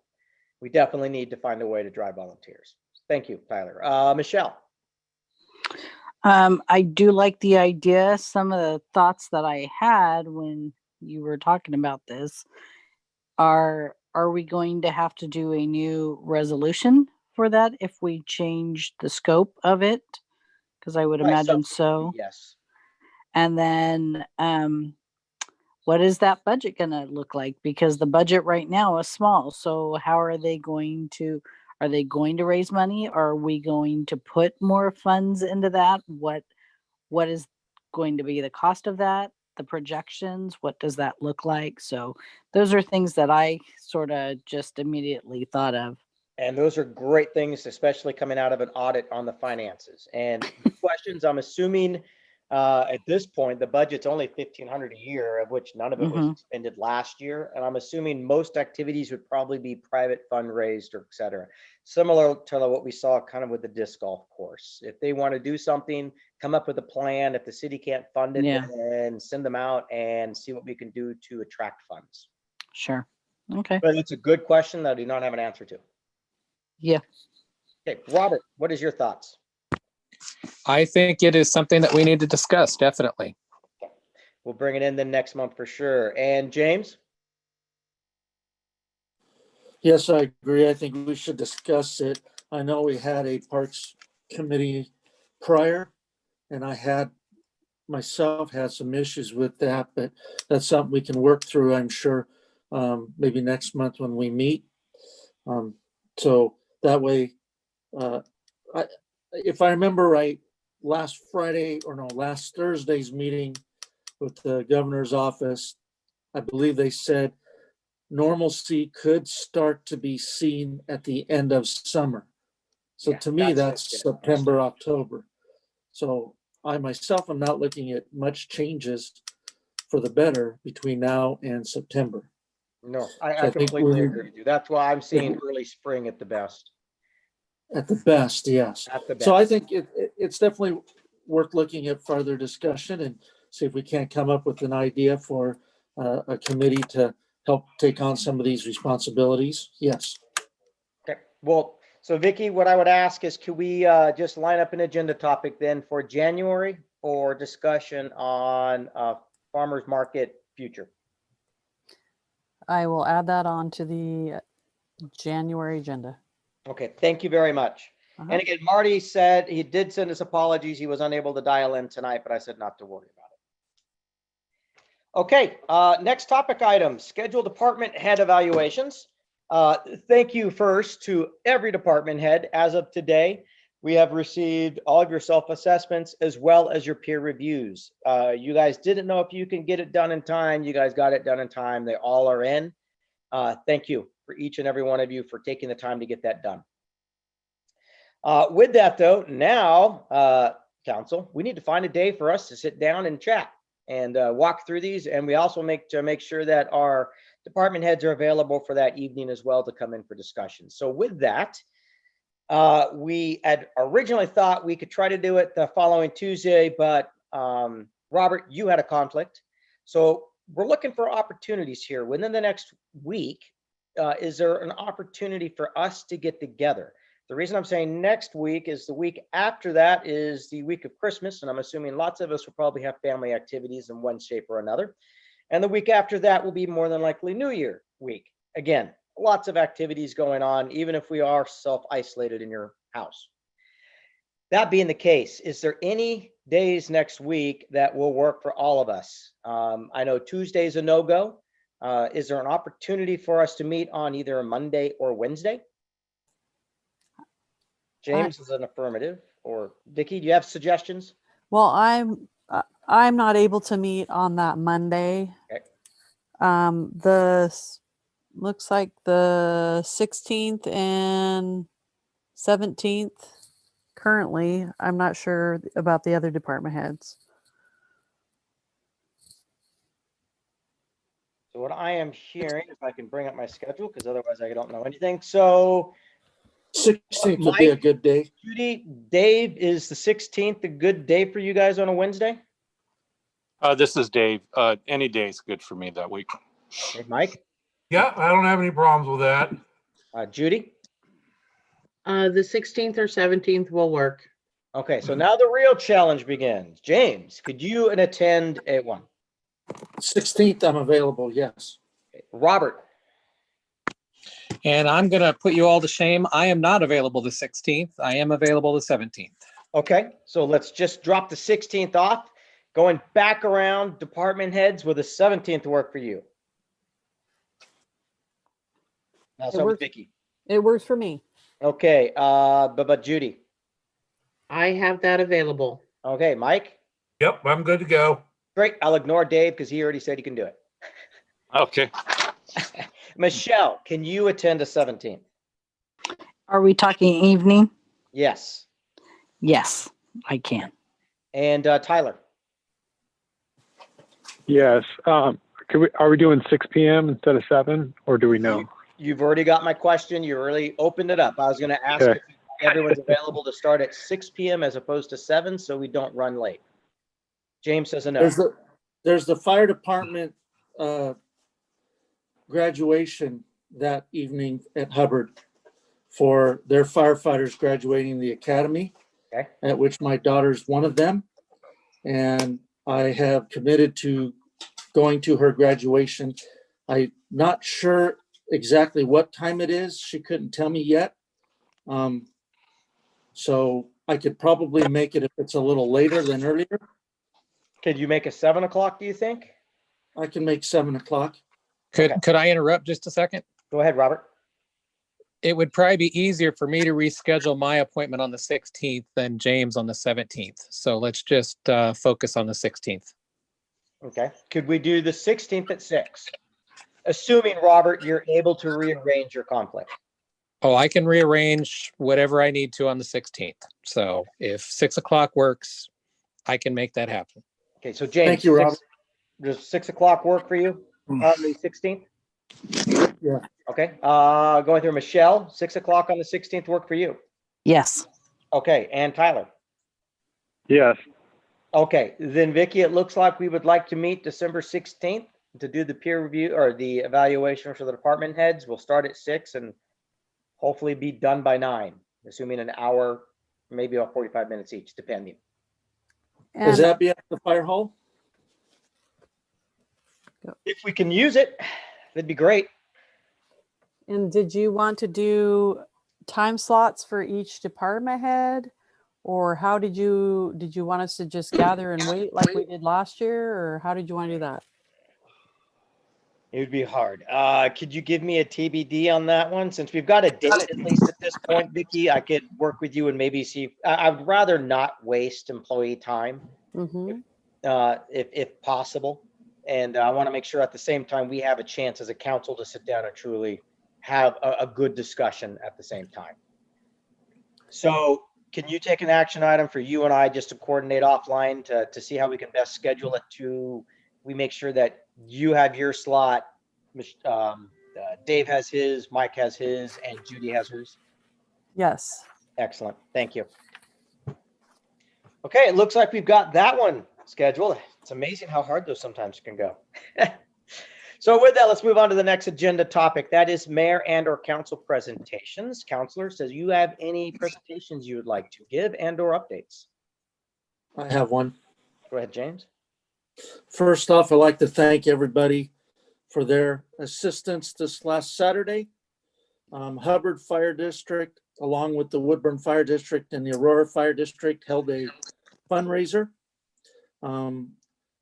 we definitely need to find a way to drive volunteers. Thank you, Tyler. Michelle. I do like the idea. Some of the thoughts that I had when you were talking about this are we going to have to do a new resolution for that if we change the scope of it? Because I would imagine so. Yes. And then what is that budget going to look like? Because the budget right now is small. So how are they going to raise money? Are we going to put more funds into that? What is going to be the cost of that? The projections, what does that look like? So those are things that I sort of just immediately thought of. And those are great things, especially coming out of an audit on the finances. And questions, I'm assuming at this point, the budget's only $1,500 a year, of which none of it was expended last year. And I'm assuming most activities would probably be private fundraised or et cetera. Similar to what we saw kind of with the disc golf course. If they want to do something, come up with a plan. If the city can't fund it, then send them out and see what we can do to attract funds. Sure. Okay. But it's a good question that I do not have an answer to. Yeah. Okay, Robert, what is your thoughts? I think it is something that we need to discuss, definitely. We'll bring it in the next month for sure. And James? Yes, I agree. I think we should discuss it. I know we had a parks committee prior, and I had myself had some issues with that, but that's something we can work through, I'm sure, maybe next month when we meet. So that way, if I remember right, last Thursday's meeting with the governor's office, I believe they said normalcy could start to be seen at the end of summer. So to me, that's September, October. So I myself am not looking at much changes for the better between now and September. No, So I I think completely we- agree with you. That's why I'm seeing early spring at the best. At the best, yes. At the So I best. think it's definitely worth looking at further discussion and see if we can't come up with an idea for a committee to help take on some of these responsibilities. Yes. Okay, well, so Vicky, what I would ask is, could we just line up an agenda topic then for January for discussion on farmers market future? I will add that on to the January agenda. Okay, thank you very much. Uh-huh. And again, Marty said he did send us apologies. He was unable to dial in tonight, but I said not to worry about it. Okay, next topic item, schedule department head evaluations. Thank you first to every department head. As of today, we have received all of your self-assessments as well as your peer reviews. You guys didn't know if you can get it done in time. You guys got it done in time. They all are in. Thank you for each and every one of you for taking the time to get that done. With that though, now, council, we need to find a day for us to sit down and chat and walk through these. And we also make sure that our department heads are available for that evening as well to come in for discussion. So with that, we had originally thought we could try to do it the following Tuesday, but Robert, you had a conflict. So we're looking for opportunities here within the next week. Is there an opportunity for us to get together? The reason I'm saying next week is the week after that is the week of Christmas, and I'm assuming lots of us will probably have family activities in one shape or another. And the week after that will be more than likely New Year week. Again, lots of activities going on, even if we are self-isolated in your house. That being the case, is there any days next week that will work for all of us? I know Tuesday's a no-go. Is there an opportunity for us to meet on either a Monday or Wednesday? James is an affirmative. Or Vicky, do you have suggestions? Well, I'm not able to meet on that Monday. Okay. Looks like the 16th and 17th currently. I'm not sure about the other department heads. So what I am hearing, if I can bring up my schedule, because otherwise I don't know anything. So 16th would be a good day. Judy, Dave, is the 16th a good day for you guys on a Wednesday? This is Dave. Any day is good for me that week. Okay, Mike? Yeah, I don't have any problems with that. Judy? The 16th or 17th will work. Okay, so now the real challenge begins. James, could you attend at 1? 16th, I'm available, yes. Okay. Robert? And I'm going to put you all to shame. I am not available the 16th. I am available the 17th. Okay, so let's just drop the 16th off. Going back around department heads, will the 17th work for you? Now, so with Vicky. It works for me. Okay, but Judy? I have that available. Okay, Mike? Yep, I'm good to go. Great, I'll ignore Dave because he already said he can do it. Okay. Michelle, can you attend the 17th? Are we talking evening? Yes. Yes, I can. And Tyler? Yes. Are we doing 6 p.m. instead of 7, or do we know? You've already got my question. You really opened it up. I was going to ask Okay. if everyone's available to start at 6 p.m. as opposed to 7, so we don't run late. James says a no. There's the fire department graduation that evening at Hubbard for their firefighters graduating the academy, Okay. at which my daughter's one of them. And I have committed to going to her graduation. I'm not sure exactly what time it is. She couldn't tell me yet. So I could probably make it if it's a little later than earlier. Could you make a 7 o'clock, do you think? I can make 7 o'clock. Could I interrupt just a second? Go ahead, Robert. It would probably be easier for me to reschedule my appointment on the 16th than James on the 17th. So let's just focus on the 16th. Okay. Could we do the 16th at 6? Assuming, Robert, you're able to rearrange your conflict. Oh, I can rearrange whatever I need to on the 16th. So if 6 o'clock works, I can make that happen. Okay, so James, Thank you, Robert. does 6 o'clock work for you on the 16th? Yeah. Okay, going through Michelle, 6 o'clock on the 16th work for you? Yes. Okay, and Tyler? Yes. Okay, then Vicky, it looks like we would like to meet December 16th to do the peer review or the evaluation for the department heads. We'll start at 6 and hopefully be done by 9, assuming an hour, maybe about 45 minutes each, depending. Is And that be at the fire hall? If we can use it, that'd be great. And did you want to do time slots for each department head? Or how did you want us to just gather and wait like we did last year? Or how did you want to do that? It would be hard. Could you give me a TBD on that one? Since we've got a date, at least at this point, Vicky, I could work with you and maybe see. I'd rather not waste employee time, if possible. And I want to make sure at the same time we have a chance as a council to sit down and truly have a good discussion at the same time. So can you take an action item for you and I just to coordinate offline to see how we can best schedule it we make sure that you have your slot, Dave has his, Mike has his, and Judy has hers? Yes. Excellent. Thank you. Okay, it looks like we've got that one scheduled. It's amazing how hard those sometimes can go. So with that, let's move on to the next agenda topic. That is mayor and or council presentations. Counselors, do you have any presentations you would like to give and or updates? I have one. Go ahead, James. First off, I'd like to thank everybody for their assistance this last Saturday. Hubbard Fire District, along with the Woodburn Fire District and the Aurora Fire District, held a fundraiser.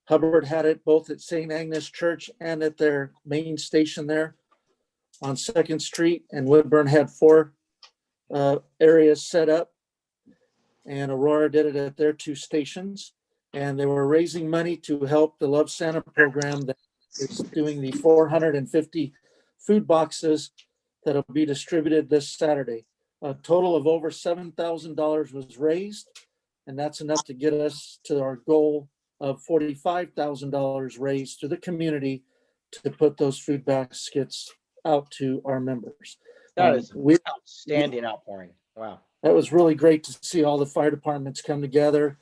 Hubbard had it both at St. Agnes Church and at their main station there on 2nd Street, and Woodburn had 4 areas set up, and Aurora did it at their 2 stations. And they were raising money to help the Love Santa program that is doing the 450 food boxes that'll be distributed this Saturday. A total of over $7,000 was raised, and that's enough to get us to our goal of $45,000 raised to the community to put those food baskets out to our members. That is outstanding outpouring. Wow. That was really great to see all the fire departments come together.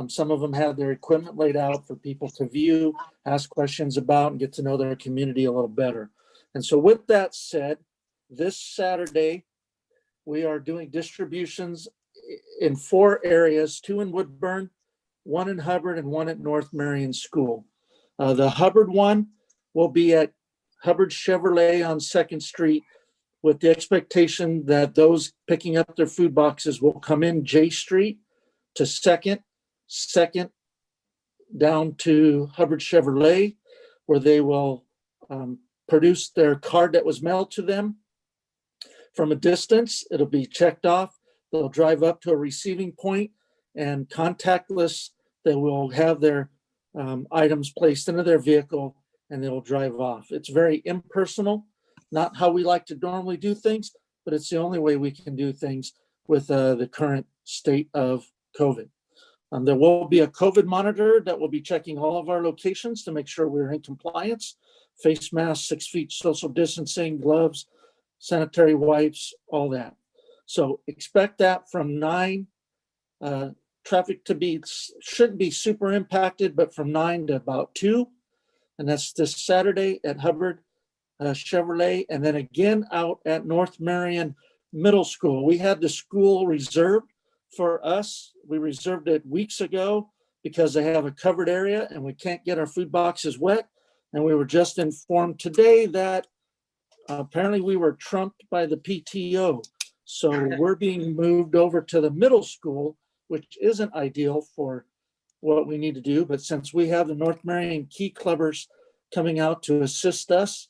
Some of them had their equipment laid out for people to view, ask questions about, and get to know their community a little better. And so with that said, this Saturday, we are doing distributions in 4 areas, 2 in Woodburn, 1 in Hubbard, and 1 at North Marion School. The Hubbard one will be at Hubbard Chevrolet on 2nd Street, with the expectation that those picking up their food boxes will come in J Street to 2nd down to Hubbard Chevrolet, where they will produce their card that was mailed to them. From a distance, it'll be checked off. They'll drive up to a receiving point, and contactless, they will have their items placed into their vehicle and they will drive off. It's very impersonal, not how we like to normally do things, but it's the only way we can do things with the current state of COVID. There will be a COVID monitor that will be checking all of our locations to make sure we're in compliance. Face masks, 6 feet social distancing, gloves, sanitary wipes, all that. So expect that from 9. Traffic shouldn't be super impacted, but from 9 to about 2. And that's this Saturday at Hubbard Chevrolet. And then again out at North Marion Middle School. We had the school reserved for us. We reserved it weeks ago because they have a covered area and we can't get our food boxes wet. And we were just informed today that apparently we were trumped by the PTO. So we're being moved over to the middle school, which isn't ideal for what we need to do. But since we have the North Marion Key Clubbers coming out to assist us,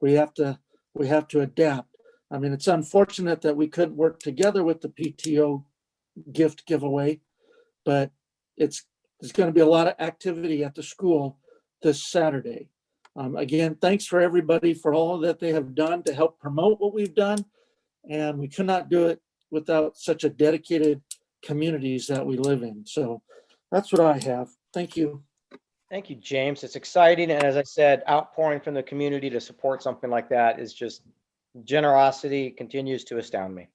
we have to adapt. I mean, it's unfortunate that we couldn't work together with the PTO gift giveaway, but there's going to be a lot of activity at the school this Saturday. Again, thanks for everybody for all that they have done to help promote what we've done. And we could not do it without such a dedicated communities that we live in. So that's what I have. Thank you. Thank you, James. It's exciting. And as I said, outpouring from the community to support something like that is just generosity continues to astound me.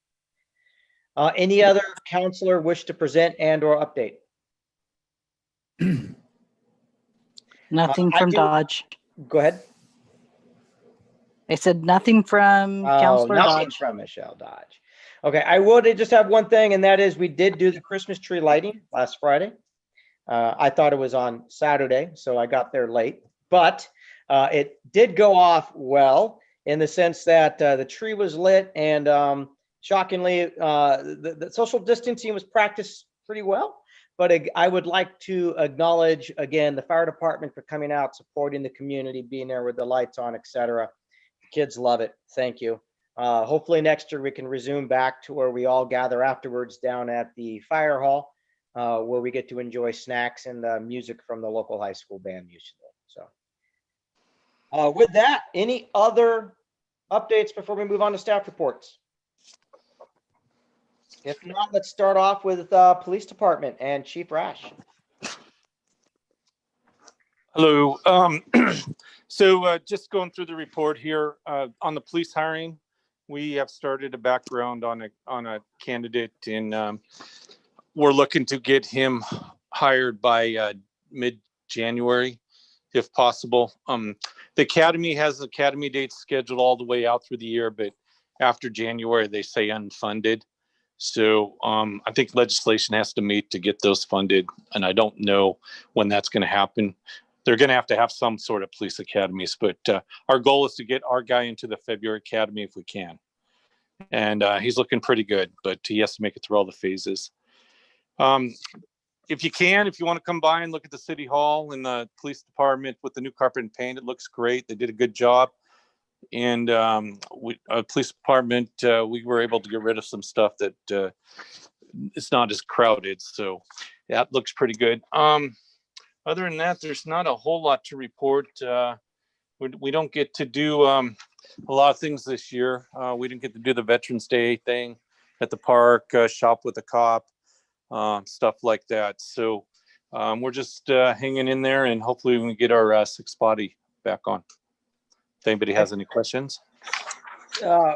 Any other counselor wish to present and or update? Nothing I from do- Dodge. Go ahead. I said nothing from Oh, Counselor nothing Dodge. from Michelle Dodge. Okay, I would just have one thing, and that is we did do the Christmas tree lighting last Friday. I thought it was on Saturday, so I got there late, but it did go off well in the sense that the tree was lit, and shockingly, the social distancing was practiced pretty well. But I would like to acknowledge again the fire department for coming out, supporting the community, being there with the lights on, etc. Kids love it. Thank you. Hopefully next year we can resume back to where we all gather afterwards down at the fire hall, where we get to enjoy snacks and music from the local high school band usually. So with that, any other updates before we move on to staff reports? If not, let's start off with police department and Chief Rash. Hello. So just going through the report here on the police hiring, we have started a background on a candidate, and we're looking to get him hired by mid-January, if possible. The academy has academy dates scheduled all the way out through the year, but after January, they say unfunded. So I think legislation has to meet to get those funded, and I don't know when that's going to happen. They're going to have some sort of police academies, but our goal is to get our guy into the February academy if we can. And he's looking pretty good, but he has to make it through all the phases. If you want to come by and look at the city hall and the police department with the new carpet and paint, it looks great. They did a good job. And police department, we were able to get rid of some stuff that it's not as crowded. So that looks pretty good. Other than that, there's not a whole lot to report. We don't get to do a lot of things this year. We didn't get to do the Veterans Day thing at the park, shop with a cop, stuff like that. So we're just hanging in there, and hopefully we can get our 6 body back on. If anybody has any questions.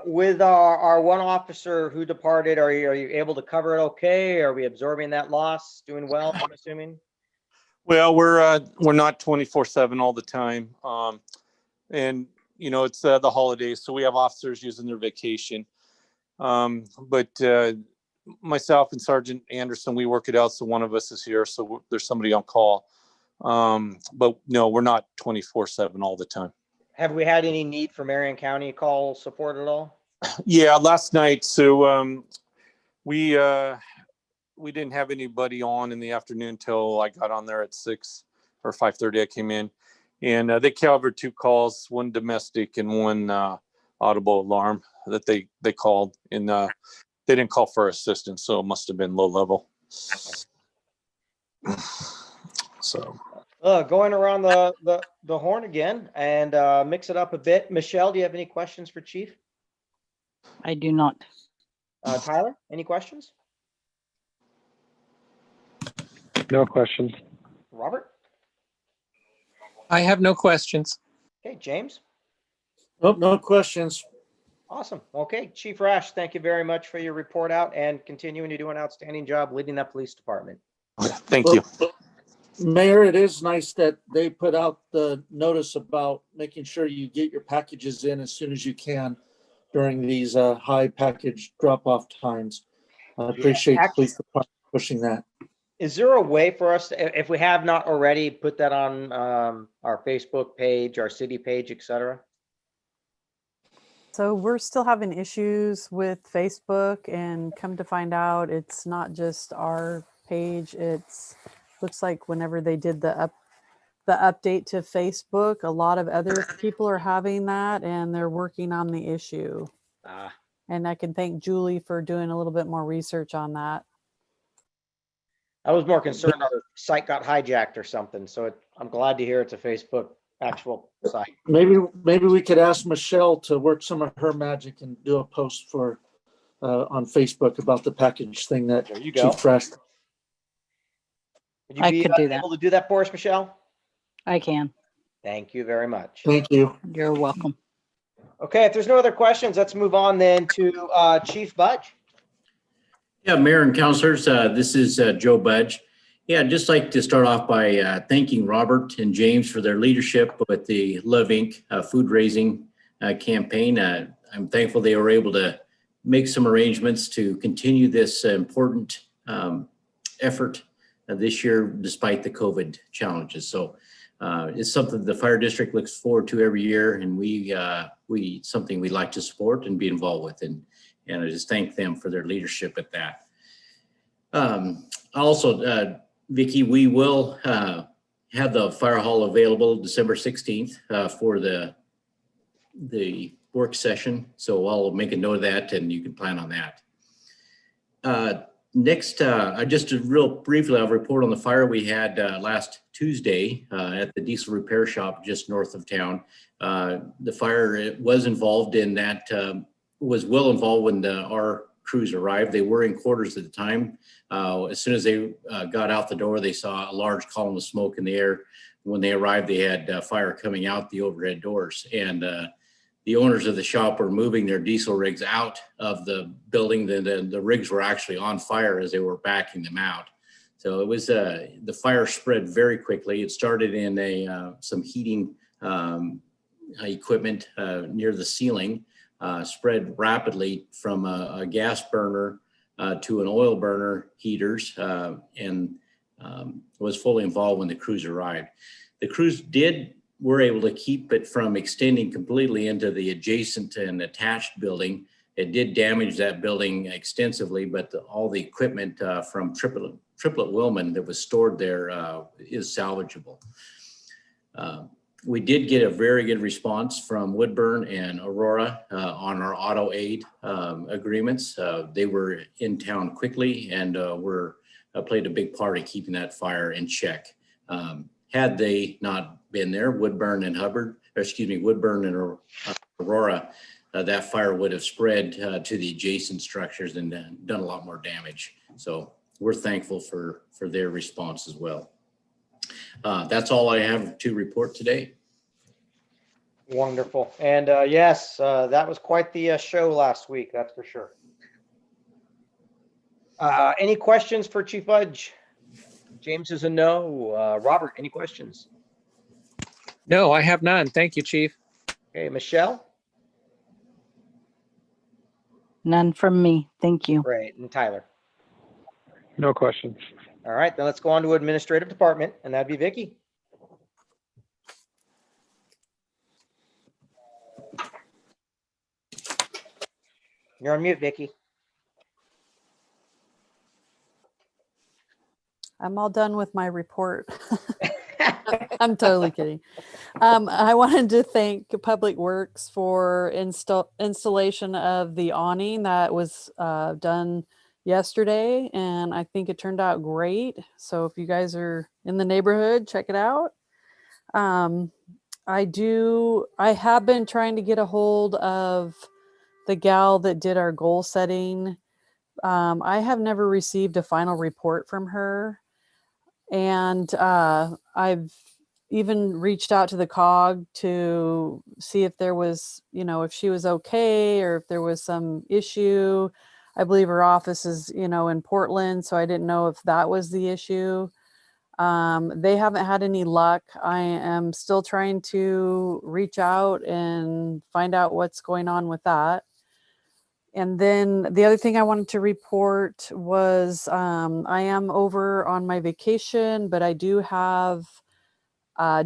With our one officer who departed, are you able to cover it okay? Are we absorbing that loss? Doing well, I'm assuming? Well, we're not 24/7 all the time. And it's the holidays, so we have officers using their vacation. But myself and Sergeant Anderson, we work it out, so one of us is here, so there's somebody on call. But no, we're not 24/7 all the time. Have we had any need for Marion County call support at all? Yeah, last night. So we didn't have anybody on in the afternoon till I got on there at 6 or 5:30. I came in, and they covered 2 calls, one domestic and one audible alarm that they called, and they didn't call for assistance, so it must have been low level. So. Going around the horn again and mix it up a bit. Michelle, do you have any questions for Chief? I do not. Tyler, any questions? No questions. Robert? I have no questions. Okay, James? Nope, no questions. Awesome. Okay, Chief Rash, thank you very much for your report out and continuing to do an outstanding job leading that police department. Thank you. Mayor, it is nice that they put out the notice about making sure you get your packages in as soon as you can during these high package drop-off times. I appreciate the police department pushing that. Is there a way for us to, if we have not already, put that on our Facebook page, our city page, etc.? So we're still having issues with Facebook, and come to find out, it's not just our page. It's looks like whenever they did the update to Facebook, a lot of other people are having that, and they're working on the issue. And I can thank Julie for doing a little bit more research on that. I was more concerned our site got hijacked or something. So I'm glad to hear it's a Facebook actual site. Maybe we could ask Michelle to work some of her magic and do a post for on Facebook about the package thing that Chief Rash. Would you be able to do that for us, Michelle? I can. Thank you very much. Thank you. You're welcome. Okay, if there's no other questions, let's move on then to Chief Budge. Yeah, Mayor and Councilors, this is Joe Budge. Yeah, I'd just like to start off by thanking Robert and James for their leadership with the Love Inc. Food raising campaign. I'm thankful they were able to make some arrangements to continue this important effort this year despite the COVID challenges. So it's something the fire district looks forward to every year, and we something we like to support and be involved with. And I just thank them for their leadership at that. Also, Vicki, we will have the fire hall available December 16th for the work session. So I'll make a note of that, and you can plan on that. Next, just real briefly, I'll report on the fire we had last Tuesday at the diesel repair shop just north of town. The fire was involved in that, was well involved when our crews arrived. They were in quarters at the time. As soon as they got out the door, they saw a large column of smoke in the air. When they arrived, they had fire coming out the overhead doors. And the owners of the shop were moving their diesel rigs out of the building. The rigs were actually on fire as they were backing them out. So it was, the fire spread very quickly. It started in some heating equipment near the ceiling, spread rapidly from a gas burner to an oil burner heaters, and was fully involved when the crews arrived. The crews were able to keep it from extending completely into the adjacent and attached building. It did damage that building extensively, but all the equipment from Triplet Willman that was stored there is salvageable. We did get a very good response from Woodburn and Aurora on our auto aid agreements. They were in town quickly and played a big part in keeping that fire in check. Had they not been there, Woodburn and Aurora, that fire would have spread to the adjacent structures and done a lot more damage. So we're thankful for their response as well. That's all I have to report today. Wonderful. And yes, that was quite the show last week, that's for sure. Any questions for Chief Budge? James is a no. Robert, any questions? No, I have none. Thank you, Chief. Okay, Michelle? None from me. Thank you. Great. And Tyler? No questions. All right, then let's go on to administrative department, and that'd be Vicki. You're on mute, Vicki. I'm all done with my report. I'm totally kidding. I wanted to thank Public Works for installation of the awning that was done yesterday, and I think it turned out great. So if you guys are in the neighborhood, check it out. I have been trying to get a hold of the gal that did our goal setting. I have never received a final report from her. And I've even reached out to the COG to see if there was, if she was okay or if there was some issue. I believe her office is, in Portland, so I didn't know if that was the issue. They haven't had any luck. I am still trying to reach out and find out what's going on with that. And then the other thing I wanted to report was I am over on my vacation, but I do have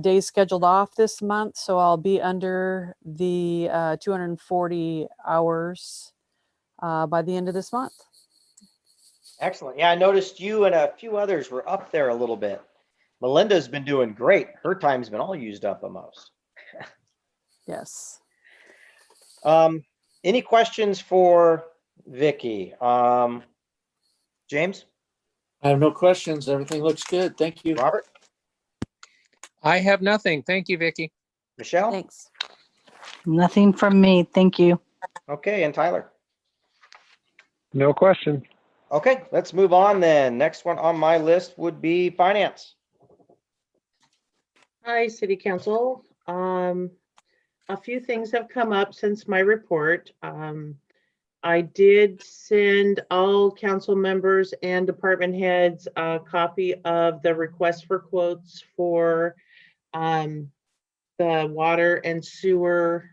days scheduled off this month. So I'll be under the 240 hours by the end of this month. Excellent. Yeah, I noticed you and a few others were up there a little bit. Melinda's been doing great. Her time's been all used up almost. Yes. Any questions for Vicki? James? I have no questions. Everything looks good. Thank you. Robert? I have nothing. Thank you, Vicki. Michelle? Thanks. Nothing from me. Thank you. Okay, and Tyler? No question. Okay, let's move on then. Next one on my list would be finance. Hi, City Council. A few things have come up since my report. I did send all council members and department heads a copy of the request for quotes for the water and sewer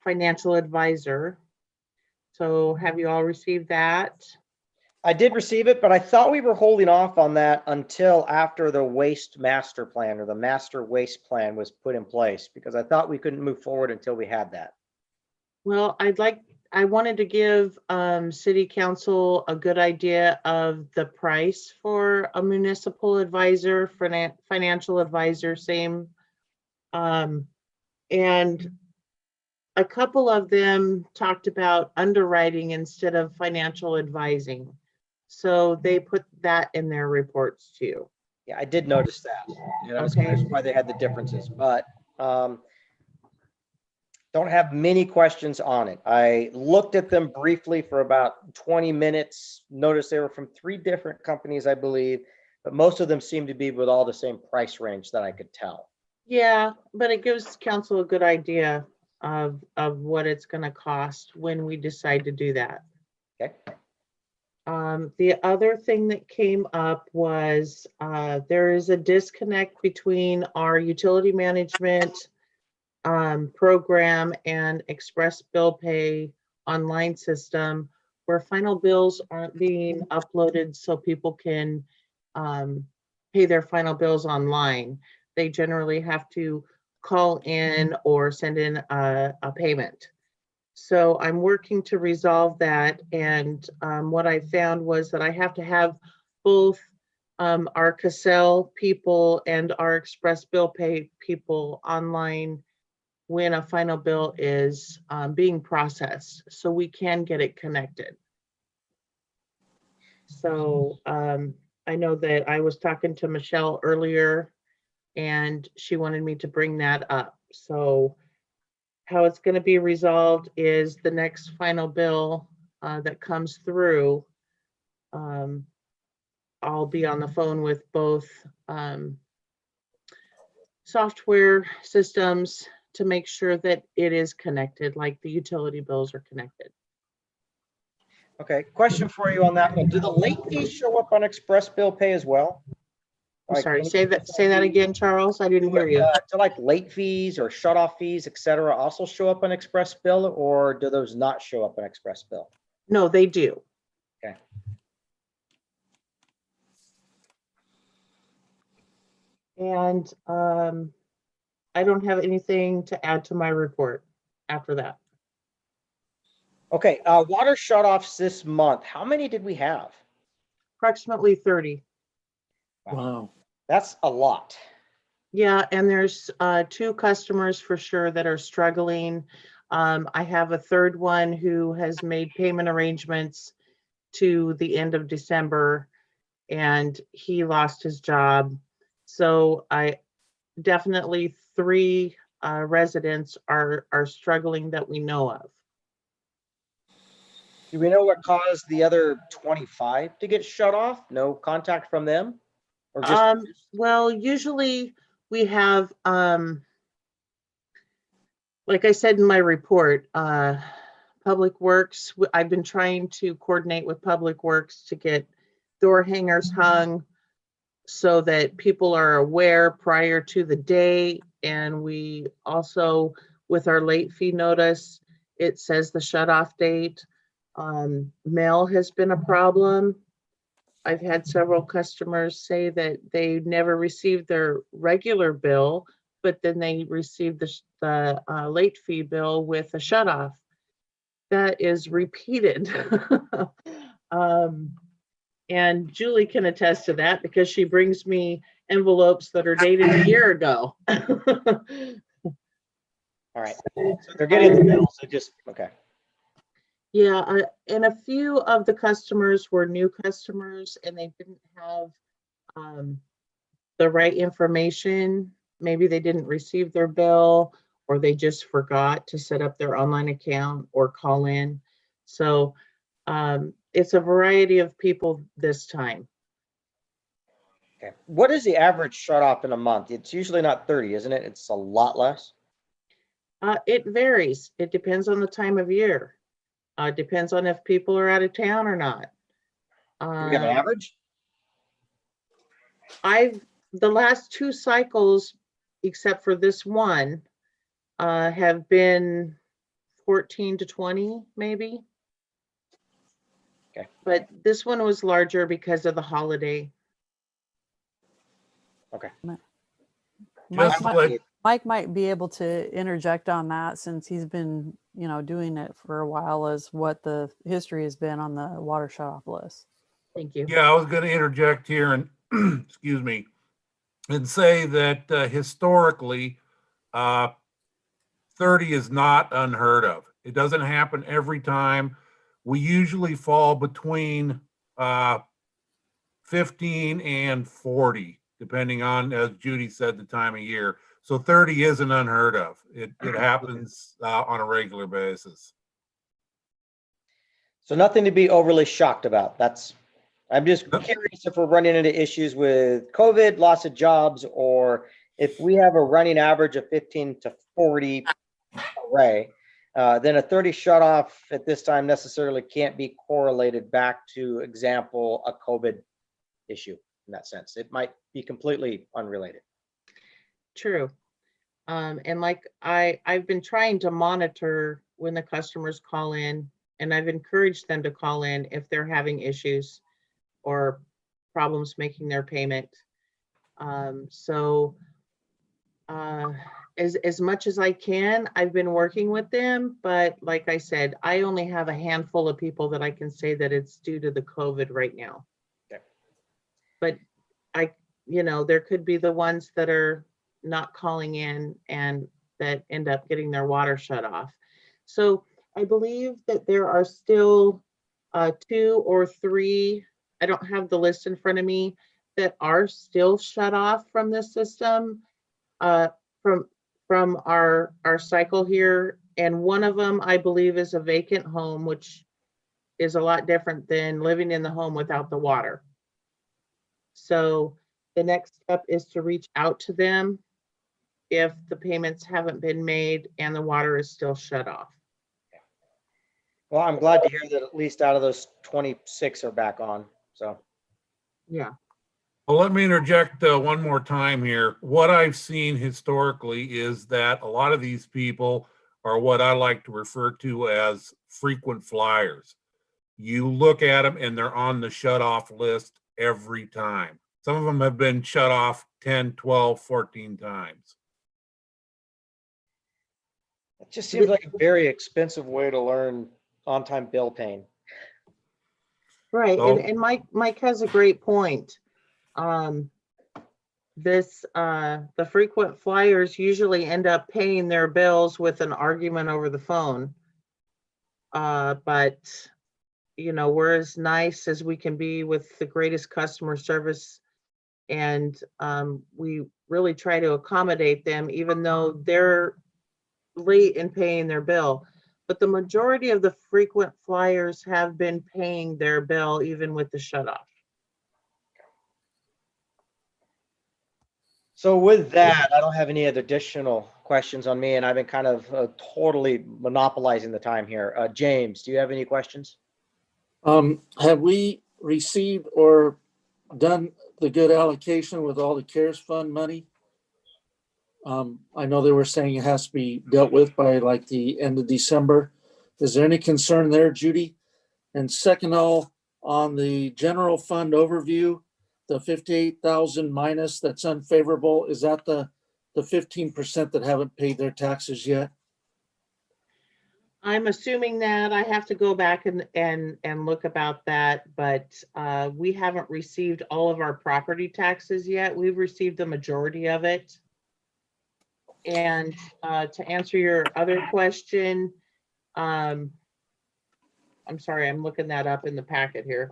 financial advisor. So have you all received that? I did receive it, but I thought we were holding off on that until after the waste master plan or the master waste plan was put in place, because I thought we couldn't move forward until we had that. Well, I wanted to give City Council a good idea of the price for a municipal advisor, financial advisor, same. And a couple of them talked about underwriting instead of financial advising. So they put that in their reports too. Yeah, I did notice that. Yeah, that was Okay. why they had the differences, but don't have many questions on it. I looked at them briefly for about 20 minutes, noticed they were from 3 different companies, I believe, but most of them seem to be with all the same price range that I could tell. Yeah, but it gives council a good idea of what it's going to cost when we decide to do that. Okay. The other thing that came up was there is a disconnect between our utility management program and express bill pay online system, where final bills aren't being uploaded so people can pay their final bills online. They generally have to call in or send in a payment. So I'm working to resolve that. And what I found was that I have to have both our Cassell people and our express bill pay people online when a final bill is being processed, so we can get it connected. So I know that I was talking to Michelle earlier and she wanted me to bring that up. So how it's going to be resolved is the next final bill that comes through. I'll be on the phone with both software systems to make sure that it is connected, like the utility bills are connected. Okay, question for you on that one. Do the late fees show up on express bill pay as well? I'm Like sorry, any- say that again, Charles. I didn't hear you. Do like late fees or shut off fees, et cetera, also show up on express bill, or do those not show up on express bill? No, they do. Okay. And I don't have anything to add to my report after that. Okay, water shutoffs this month. How many did we have? Approximately 30. Wow. That's a lot. Yeah, and there's 2 customers for sure that are struggling. I have a third one who has made payment arrangements to the end of December, and he lost his job. So I definitely 3 residents are struggling that we know of. Do we know what caused the other 25 to get shut off? No contact from them? Or just Well, usually we have, like I said in my report, Public Works, I've been trying to coordinate with Public Works to get door hangers hung so that people are aware prior to the day. And we also, with our late fee notice, it says the shut off date. Mail has been a problem. I've had several customers say that they never received their regular bill, but then they received the late fee bill with a shut off. That is repeated. And Julie can attest to that because she brings me envelopes that are dated a year ago. all right. So they're getting the bills. They just okay. Yeah, and a few of the customers were new customers and they didn't have the right information. Maybe they didn't receive their bill or they just forgot to set up their online account or call in. So it's a variety of people this time. Okay. What is the average shut off in a month? It's usually not 30, isn't it? It's a lot less. It varies. It depends on the time of year. It depends on if people are out of town or not. Do we have an average? The last 2 cycles, except for this one, have been 14 to 20, maybe. Okay. But this one was larger because of the holiday. Okay. Mike might be able to interject on that since he's been, doing it for a while, as what the history has been on the water shut off list. Thank you. Yeah, I was going to interject here and excuse me, and say that historically, 30 is not unheard of. It doesn't happen every time. We usually fall between 15 and 40, depending on, as Judy said, the time of year. So 30 isn't unheard of. It happens on a regular basis. So nothing to be overly shocked about. I'm just curious if we're running into issues with COVID, loss of jobs, or if we have a running average of 15 to 40 array, then a 30 shut off at this time necessarily can't be correlated back to, example, a COVID issue in that sense. It might be completely unrelated. True. And like I've been trying to monitor when the customers call in, and I've encouraged them to call in if they're having issues or problems making their payment. As much as I can, I've been working with them, but like I said, I only have a handful of people that I can say that it's due to the COVID right now. Okay. But there could be the ones that are not calling in and that end up getting their water shut off. So I believe that there are still 2 or 3, I don't have the list in front of me, that are still shut off from this system from our cycle here. And one of them, I believe, is a vacant home, which is a lot different than living in the home without the water. So the next step is to reach out to them if the payments haven't been made and the water is still shut off. Well, I'm glad to hear that at least out of those 26 are back on. So, yeah. Well, let me interject one more time here. What I've seen historically is that a lot of these people are what I like to refer to as frequent flyers. You look at them and they're on the shut off list every time. Some of them have been shut off 10, 12, 14 times. it just seems like a very expensive way to learn on-time bill paying. Right, So- and Mike has a great point. The frequent flyers usually end up paying their bills with an argument over the phone. But we're as nice as we can be with the greatest customer service, and we really try to accommodate them, even though they're late in paying their bill. But the majority of the frequent flyers have been paying their bill even with the shut off. So with that, I don't have any other additional questions on me, and I've been kind of totally monopolizing the time here. James, do you have any questions? Have we received or done the good allocation with all the CARES Fund money? I know they were saying it has to be dealt with by like the end of December. Is there any concern there, Judy? And second, all on the general fund overview, the 58,000 minus that's unfavorable, is that the 15% that haven't paid their taxes yet? I'm assuming that. I have to go back and look about that, but we haven't received all of our property taxes yet. We've received the majority of it. And to answer your other question, I'm sorry, I'm looking that up in the packet here.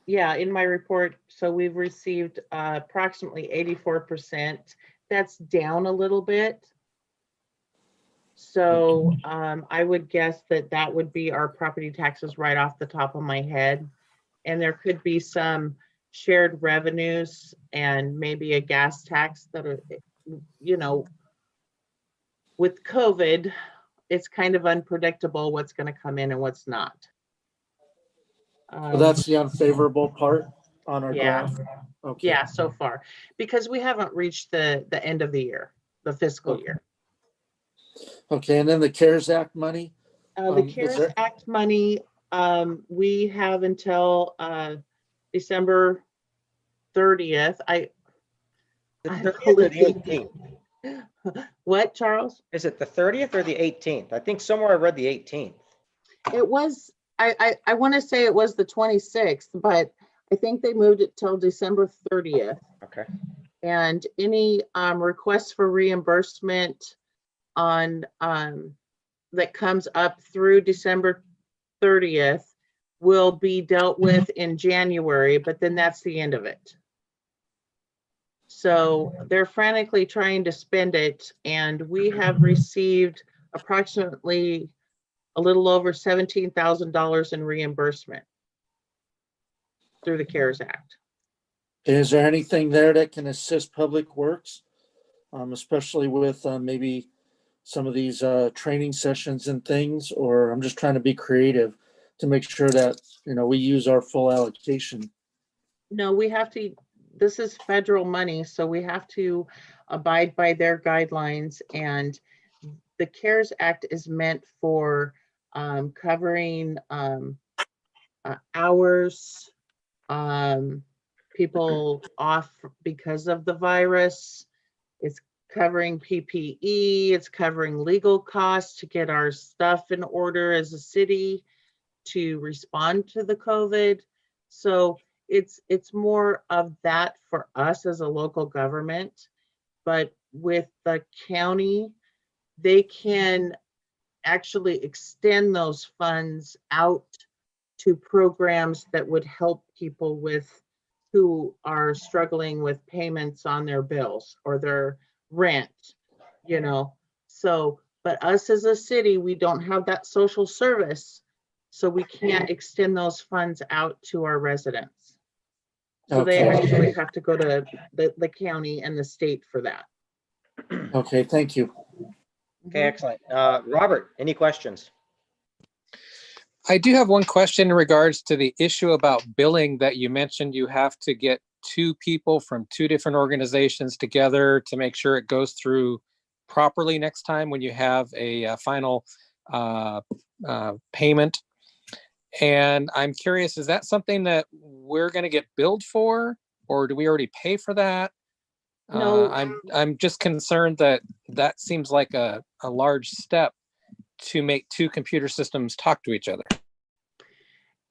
Yeah, in my report, so we've received approximately 84%. That's down a little bit. So I would guess that would be our property taxes right off the top of my head. And there could be some shared revenues and maybe a gas tax that are, you know, with COVID, it's kind of unpredictable what's going to come in and what's not. So that's the unfavorable part on our Yeah. graph. Okay. Yeah, so far, because we haven't reached the end of the year, the fiscal year. Okay, and then the CARES Act money? The is CARES there- Act money, we have until December 30th. The I'm 30th or the looking- 18th? What, Charles? Is it the 30th or the 18th? I think somewhere I read the 18th. It was, I want to say it was the 26th, but I think they moved it till December 30th. Okay. And any requests for reimbursement on that comes up through December 30th will be dealt with in January, but then that's the end of it. So they're frantically trying to spend it, and we have received approximately a little over $17,000 in reimbursement through the CARES Act. Is there anything there that can assist Public Works? Especially with maybe some of these training sessions and things, or I'm just trying to be creative to make sure that, you know, we use our full allocation. No, we have to, this is federal money, so we have to abide by their guidelines. And the CARES Act is meant for covering hours, people off because of the virus. It's covering PPE, it's covering legal costs to get our stuff in order as a city to respond to the COVID. So it's more of that for us as a local government. But with the county, they can actually extend those funds out to programs that would help people who are struggling with payments on their bills or their rent, you know. So, but us as a city, we don't have that social service, so we can't extend those funds out to our residents. So they Okay. actually have to go to the county and the state for that. Okay, thank you. Okay, excellent. Robert, any questions? I do have one question in regards to the issue about billing that you mentioned. You have to get two people from two different organizations together to make sure it goes through properly next time when you have a final payment. And I'm curious, is that something that we're going to get billed for, or do we already pay for that? No. I'm just concerned that that seems like a large step to make two computer systems talk to each other.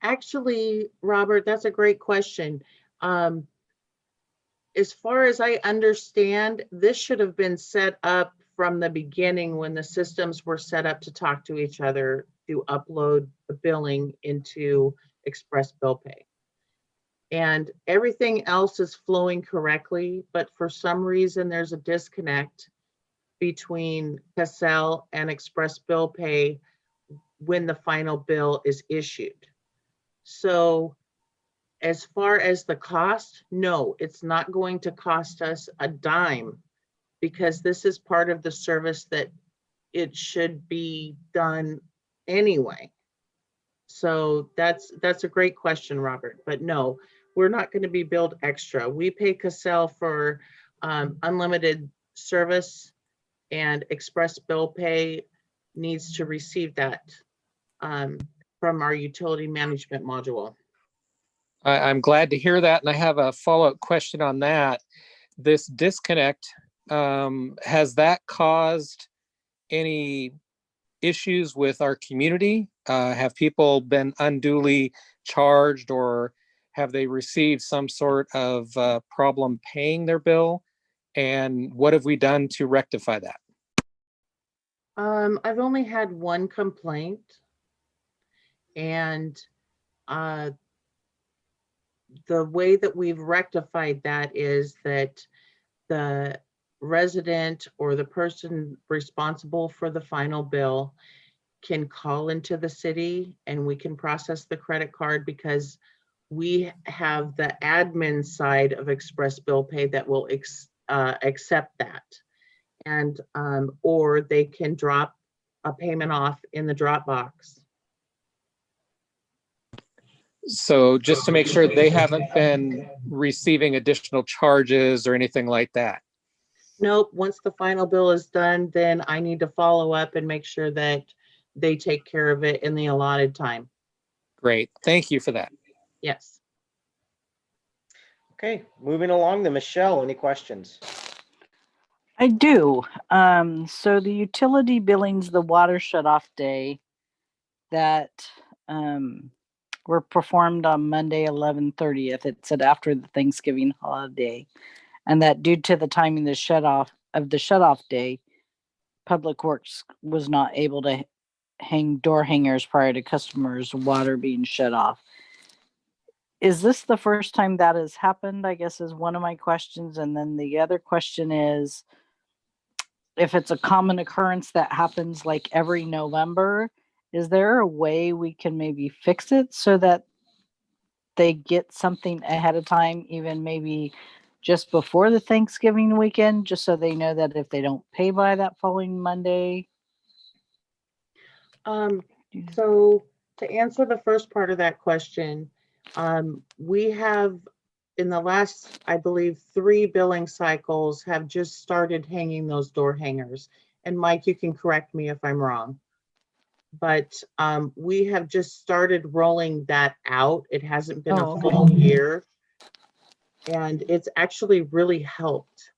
Actually, Robert, that's a great question. As far as I understand, this should have been set up from the beginning when the systems were set up to talk to each other to upload the billing into Express Bill Pay. And everything else is flowing correctly, but for some reason there's a disconnect between Cassell and Express Bill Pay when the final bill is issued. So as far as the cost, no, it's not going to cost us a dime because this is part of the service that it should be done anyway. So that's a great question, Robert, but no, we're not going to be billed extra. We pay Cassell for unlimited service, and Express Bill Pay needs to receive that from our utility management module. I'm glad to hear that. And I have a follow-up question on that. This disconnect, has that caused any issues with our community? Have people been unduly charged, or have they received some sort of problem paying their bill? And what have we done to rectify that? I've only had one complaint, and the way that we've rectified that is that the resident or the person responsible for the final bill can call into the city and we can process the credit card, because we have the admin side of Express Bill Pay that will accept that. And, or they can drop a payment off in the Dropbox. So just to make sure they haven't been receiving additional charges or anything like that. Nope, once the final bill is done, then I need to follow up and make sure that they take care of it in the allotted time. Great. Thank you for that. Yes. Okay, moving along to Michelle, any questions? I do. So the utility billings, the water shut-off day that were performed on Monday, 11/30th. It said after the Thanksgiving holiday, and that due to the timing of the shut-off day, Public Works was not able to hang door hangers prior to customers' water being shut off. Is this the first time that has happened, I guess, is one of my questions. And then the other question is, if it's a common occurrence that happens like every November, is there a way we can maybe fix it so that they get something ahead of time, even maybe just before the Thanksgiving weekend, just so they know that if they don't pay by that following Monday? So to answer the first part of that question, we have in the last, I believe, 3 billing cycles have just started hanging those door hangers. And Mike, you can correct me if I'm wrong. But we have just started rolling that out. It hasn't been a full year. And it's actually really helped,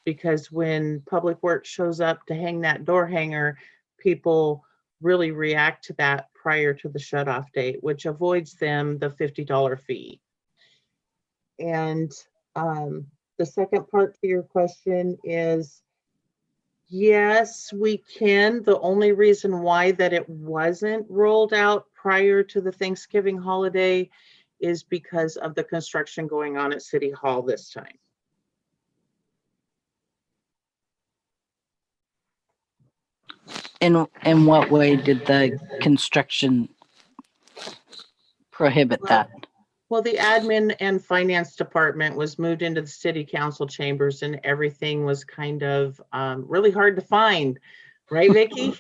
because when Public Works shows up to hang that door hanger, people really react to that prior to the shut-off date, which avoids them the $50 fee. And the second part to your question is, yes, we can. The only reason why that it wasn't rolled out prior to the Thanksgiving holiday is because of the construction going on at City Hall this time. In what way did the construction prohibit that? Well, the admin and finance department was moved into the city council chambers, and everything was kind of really hard to find, right, Vicki?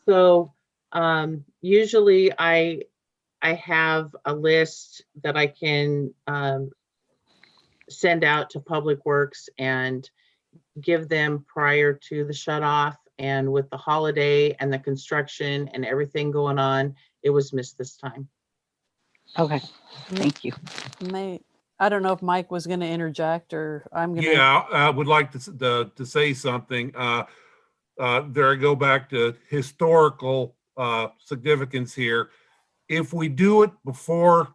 So usually I have a list that I can send out to Public Works and give them prior to the shut off. And with the holiday and the construction and everything going on, it was missed this time. Okay, thank you. I don't know if Mike was going to interject, or I'm going to. Yeah, I would like to say something. There I go back to historical significance here. If we do it before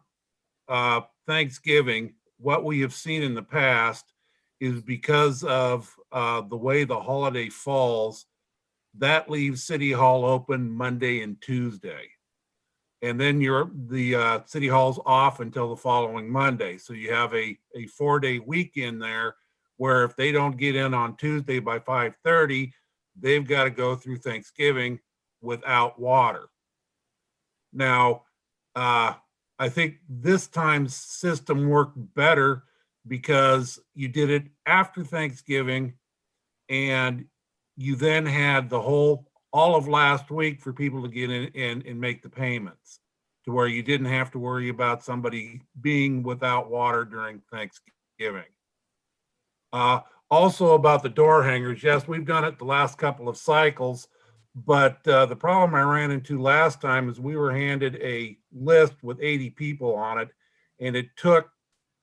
Thanksgiving, what we have seen in the past is because of the way the holiday falls, that leaves City Hall open Monday and Tuesday. And then the City Hall's off until the following Monday. So you have a 4-day weekend there where if they don't get in on Tuesday by 5:30, they've got to go through Thanksgiving without water. Now, I think this time's system worked better because you did it after Thanksgiving, and you then had all of last week for people to get in and make the payments, to where you didn't have to worry about somebody being without water during Thanksgiving. Also about the door hangers, yes, we've done it the last couple of cycles, but the problem I ran into last time is we were handed a list with 80 people on it, and it took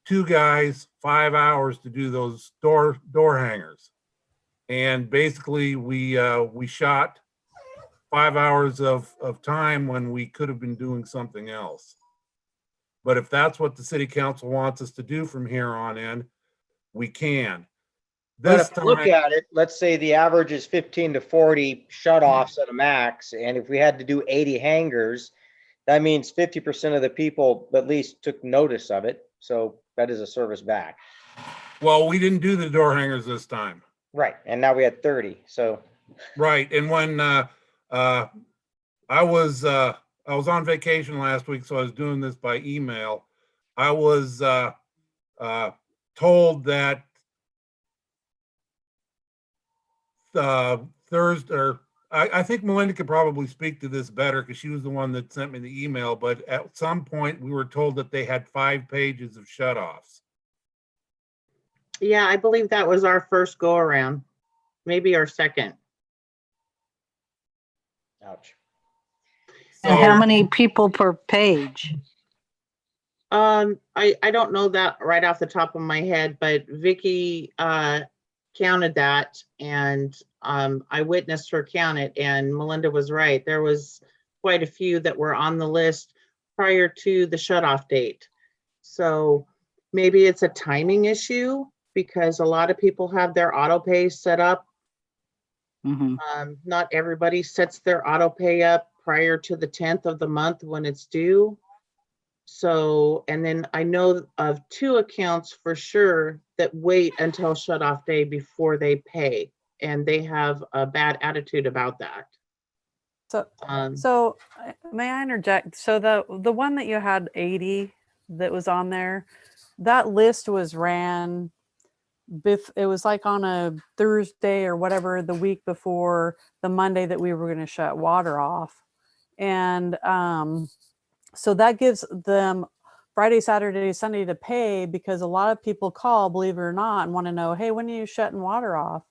2 guys 5 hours to do those door hangers. And basically we shot 5 hours of time when we could have been doing something else. But if that's what the city council wants us to do from here on in, we can. But This if you look time, at it, let's say the average is 15 to 40 shutoffs at a max, and if we had to do 80 hangers, that means 50% of the people at least took notice of it. So that is a service back. well, we didn't do the door hangers this time. Right, and now we had 30, so. Right, and when I was I was on vacation last week, so I was doing this by email. I was told that Thursday, or I think Melinda could probably speak to this better because she was the one that sent me the email, but at some point we were told that they had 5 pages of shutoffs. Yeah, I believe that was our first go around, maybe our second. Ouch. And how many people per page? I don't know that right off the top of my head, but Vicky counted that, and I witnessed her count it, and Melinda was right. There was quite a few that were on the list prior to the shut-off date. So maybe it's a timing issue because a lot of people have their auto pay set up. Not everybody sets their auto pay up prior to the 10th of the month when it's due. So, and then I know of 2 accounts for sure that wait until shut off day before they pay, and they have a bad attitude about that. So may I interject? So the one that you had 80 that was on there, that list was ran, it was like on a Thursday or whatever, the week before the Monday that we were going to shut water off. And so that gives them Friday, Saturday, Sunday to pay, because a lot of people call, believe it or not, and want to know, hey, when are you shutting water off?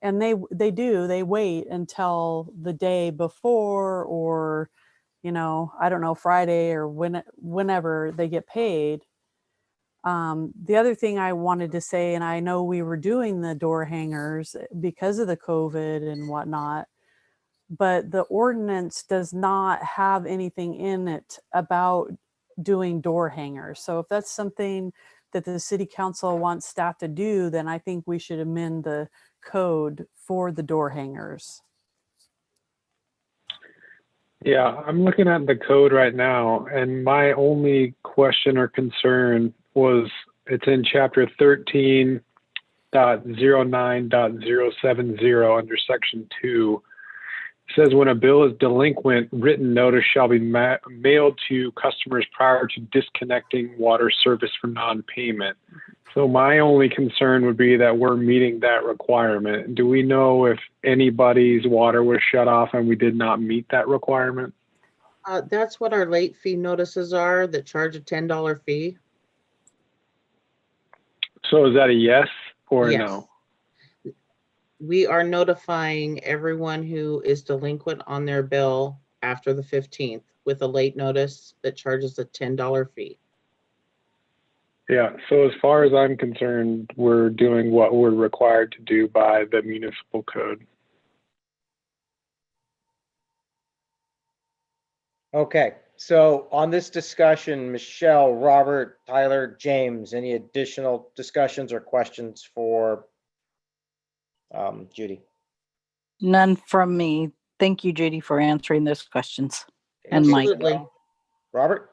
And they wait until the day before, or, you know, I don't know, Friday or whenever they get paid. The other thing I wanted to say, and I know we were doing the door hangers because of the COVID and whatnot, but the ordinance does not have anything in it about doing door hangers. So if that's something that the city council wants staff to do, then I think we should amend the code for the door hangers. Yeah, I'm looking at the code right now, and my only question or concern was it's in chapter 13.09.070 under section 2. It says when a bill is delinquent, written notice shall be mailed to customers prior to disconnecting water service for non-payment. So my only concern would be that we're meeting that requirement. Do we know if anybody's water was shut off and we did not meet that requirement? That's what our late fee notices are, that charge a $10 fee. So is that a yes or a Yes. no? We are notifying everyone who is delinquent on their bill after the 15th with a late notice that charges a $10 fee. Yeah, so as far as I'm concerned, we're doing what we're required to do by the municipal code. Okay, so on this discussion, Michelle, Robert, Tyler, James, any additional discussions or questions for Judy? None from me. Thank you, Judy, for answering those questions. And Mike. Absolutely. Robert?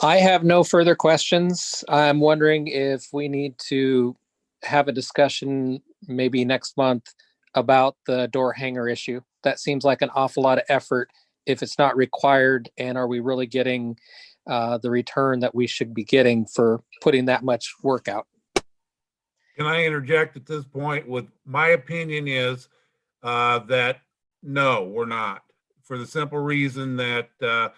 I have no further questions. I'm wondering if we need to have a discussion maybe next month about the door hanger issue. That seems like an awful lot of effort if it's not required, and are we really getting the return that we should be getting for putting that much work out? Can I interject at this point with my opinion is that no, we're not, for the simple reason that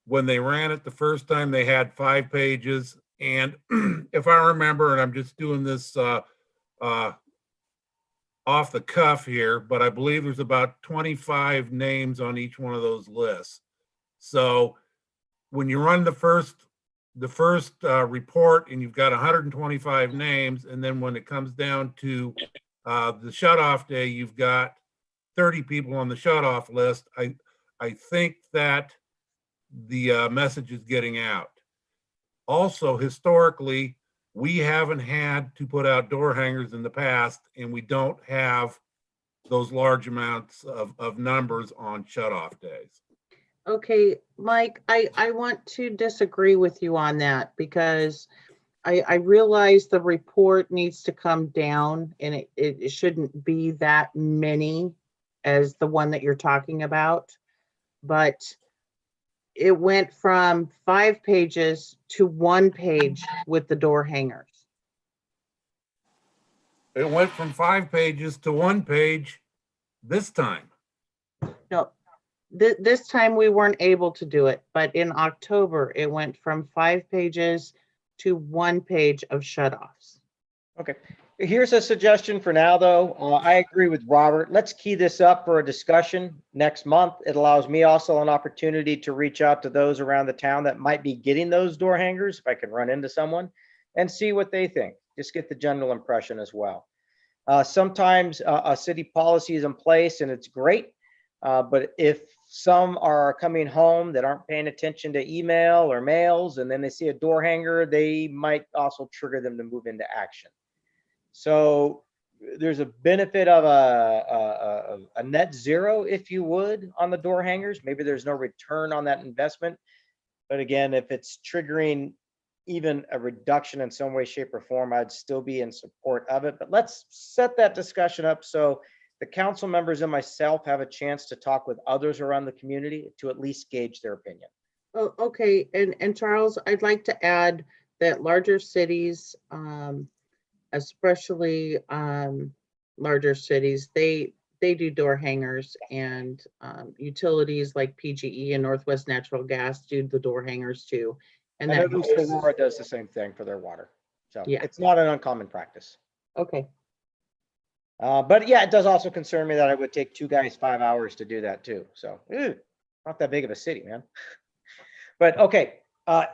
when they ran it the first time, they had 5 pages. And if I remember, and I'm just doing this off the cuff here, but I believe there's about 25 names on each one of those lists. So when you run the first report and you've got 125 names, and then when it comes down to the shut-off day, you've got 30 people on the shut-off list, I think that the message is getting out. Also, historically, we haven't had to put out door hangers in the past, and we don't have those large amounts of numbers on shut-off days. Okay, Mike, I want to disagree with you on that, because I realize the report needs to come down, and it shouldn't be that many as the one that you're talking about. But it went from 5 pages to 1 page with the door hangers. It went from 5 pages to 1 page this time. No, this time we weren't able to do it, but in October, it went from 5 pages to 1 page of shut-offs. Okay, here's a suggestion for now, though. I agree with Robert. Let's key this up for a discussion next month. It allows me also an opportunity to reach out to those around the town that might be getting those door hangers, if I can run into someone, and see what they think. Just get the general impression as well. Sometimes a city policy is in place and it's great, but if some are coming home that aren't paying attention to email or mails, and then they see a door hanger, they might also trigger them to move into action. So there's a benefit of a net zero, if you would, on the door hangers. Maybe there's no return on that investment. But again, if it's triggering even a reduction in some way, shape, or form, I'd still be in support of it. But let's set that discussion up so the council members and myself have a chance to talk with others around the community to at least gauge their opinion. Oh, okay, and Charles, I'd like to add that larger cities, especially larger cities, they do door hangers, and utilities like PGE and Northwest Natural Gas do the door hangers too. And I that know helps. Aurora does the same thing for their water. So Yeah. it's not an uncommon practice. Okay. But yeah, it does also concern me that it would take 2 guys 5 hours to do that too. So not that big of a city, man. But okay,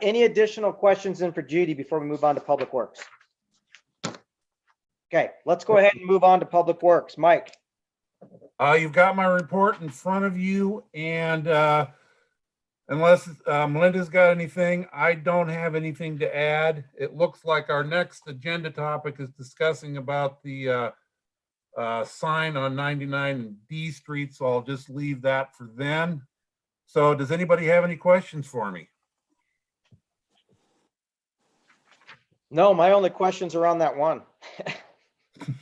any additional questions in for Judy before we move on to Public Works? Okay, let's go ahead and move on to Public Works. Mike. You've got my report in front of you, and unless Melinda's got anything, I don't have anything to add. It looks like our next agenda topic is discussing about the sign on 99 and D Street, so I'll just leave that for then. So does anybody have any questions for me? No, my only questions are on that one,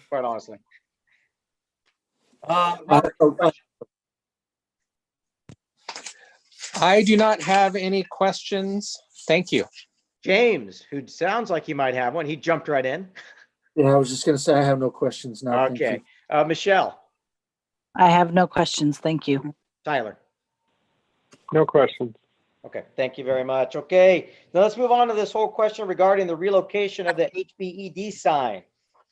quite honestly. Robert, I do not have any questions. Thank you. James, who sounds like he might have one, he jumped right in. Yeah, I was just gonna say I have no questions now. Thank Okay, you. Michelle, I have no questions. Thank you. Tyler. No questions. Okay, thank you very much. Okay, now let's move on to this whole question regarding the relocation of the HBED sign.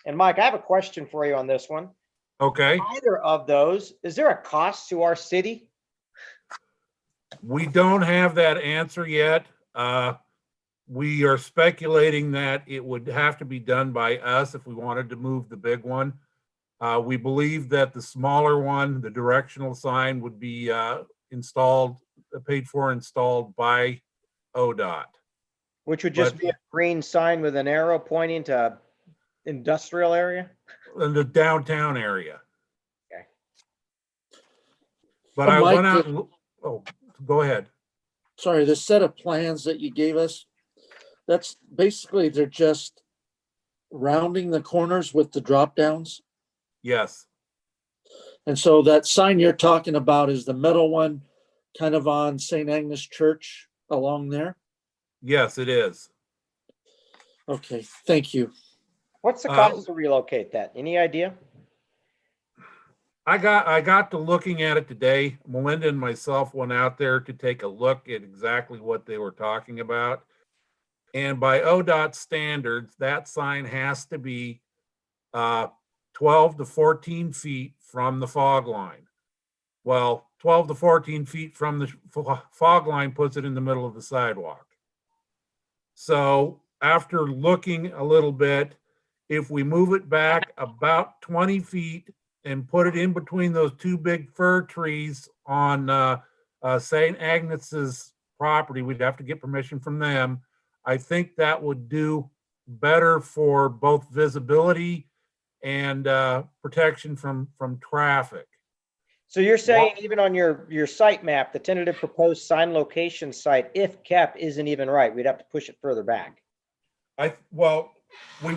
And Mike, I have a question for you on this one. Okay, Either of those, is there a cost to our city? we don't have that answer yet. We are speculating that it would have to be done by us if we wanted to move the big one. We believe that the smaller one, the directional sign, would be paid for, installed by ODOT. Which would just But- be a green sign with an arrow pointing to industrial area? In the downtown area. Okay. But I Mike, went out, and oh, go ahead. Sorry, the set of plans that you gave us, that's basically, they're just rounding the corners with the drop downs. Yes, And so that sign you're talking about is the metal one, kind of on St. Agnes Church along there? yes, it is. Okay, thank you. What's the cost to relocate that? Any idea? I got to looking at it today. Melinda and myself went out there to take a look at exactly what they were talking about. And by ODOT standards, that sign has to be 12 to 14 feet from the fog line. Well, 12 to 14 feet from the fog line puts it in the middle of the sidewalk. So after looking a little bit, if we move it back about 20 feet and put it in between those 2 big fir trees on St. Agnes's property, we'd have to get permission from them. I think that would do better for both visibility and protection from traffic. So you're saying even on your site map, the tentative proposed sign location site, if kept, isn't even right. We'd have to push it further back. Well, we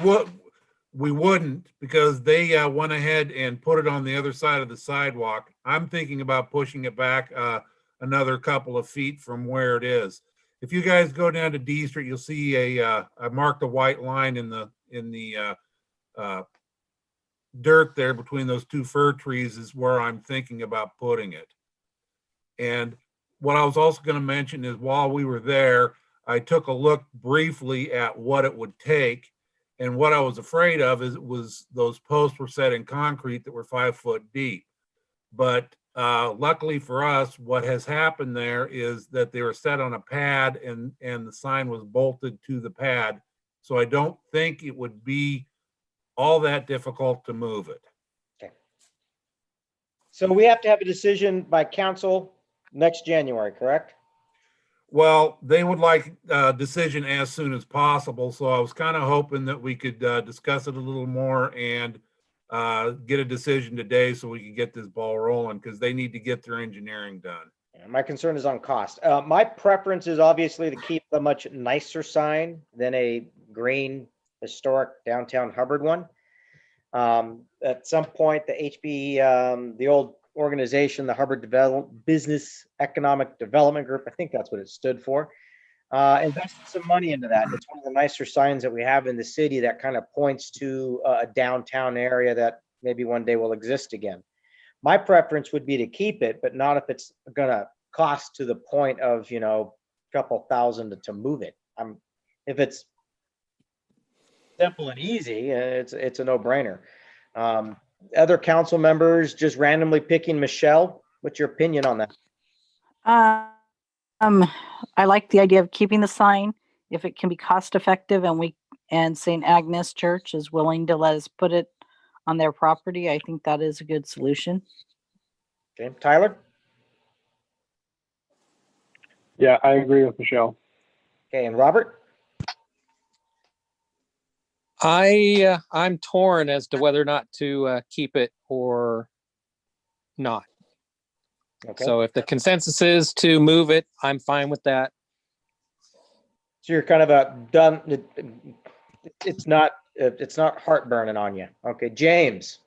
wouldn't, because they went ahead and put it on the other side of the sidewalk. I'm thinking about pushing it back another couple of feet from where it is. If you guys go down to D Street, you'll see I marked a white line in the dirt there between those two fir trees is where I'm thinking about putting it. And what I was also going to mention is while we were there, I took a look briefly at what it would take. And what I was afraid of was those posts were set in concrete that were 5 foot deep. But luckily for us, what has happened there is that they were set on a pad and the sign was bolted to the pad. So I don't think it would be all that difficult to move it. Okay. So we have to have a decision by council next January, correct? Well, they would like a decision as soon as possible. So I was kind of hoping that we could discuss it a little more and get a decision today so we can get this ball rolling because they need to get their engineering done. Yeah, my concern is on cost. My preference is obviously to keep a much nicer sign than a green historic downtown Hubbard one. At some point, the HB, the old organization, the Hubbard Business Economic Development Group, I think that's what it stood for, invested some money into that. It's one of the nicer signs that we have in the city that kind of points to a downtown area that maybe one day will exist again. My preference would be to keep it, but not if it's going to cost to the point of, you know, a couple thousand to move it. If it's simple and easy, it's a no-brainer. Other council members just randomly picking Michelle. What's your opinion on that? I like the idea of keeping the sign if it can be cost effective and St. Agnes Church is willing to let us put it on their property. I think that is a good solution. Okay, Tyler? Yeah, I agree with Michelle. Okay, and Robert? I'm torn as to whether or not to keep it or not. Okay. So if the consensus is to move it, I'm fine with that. So you're kind of done. It's not heartburning on you. Okay, James.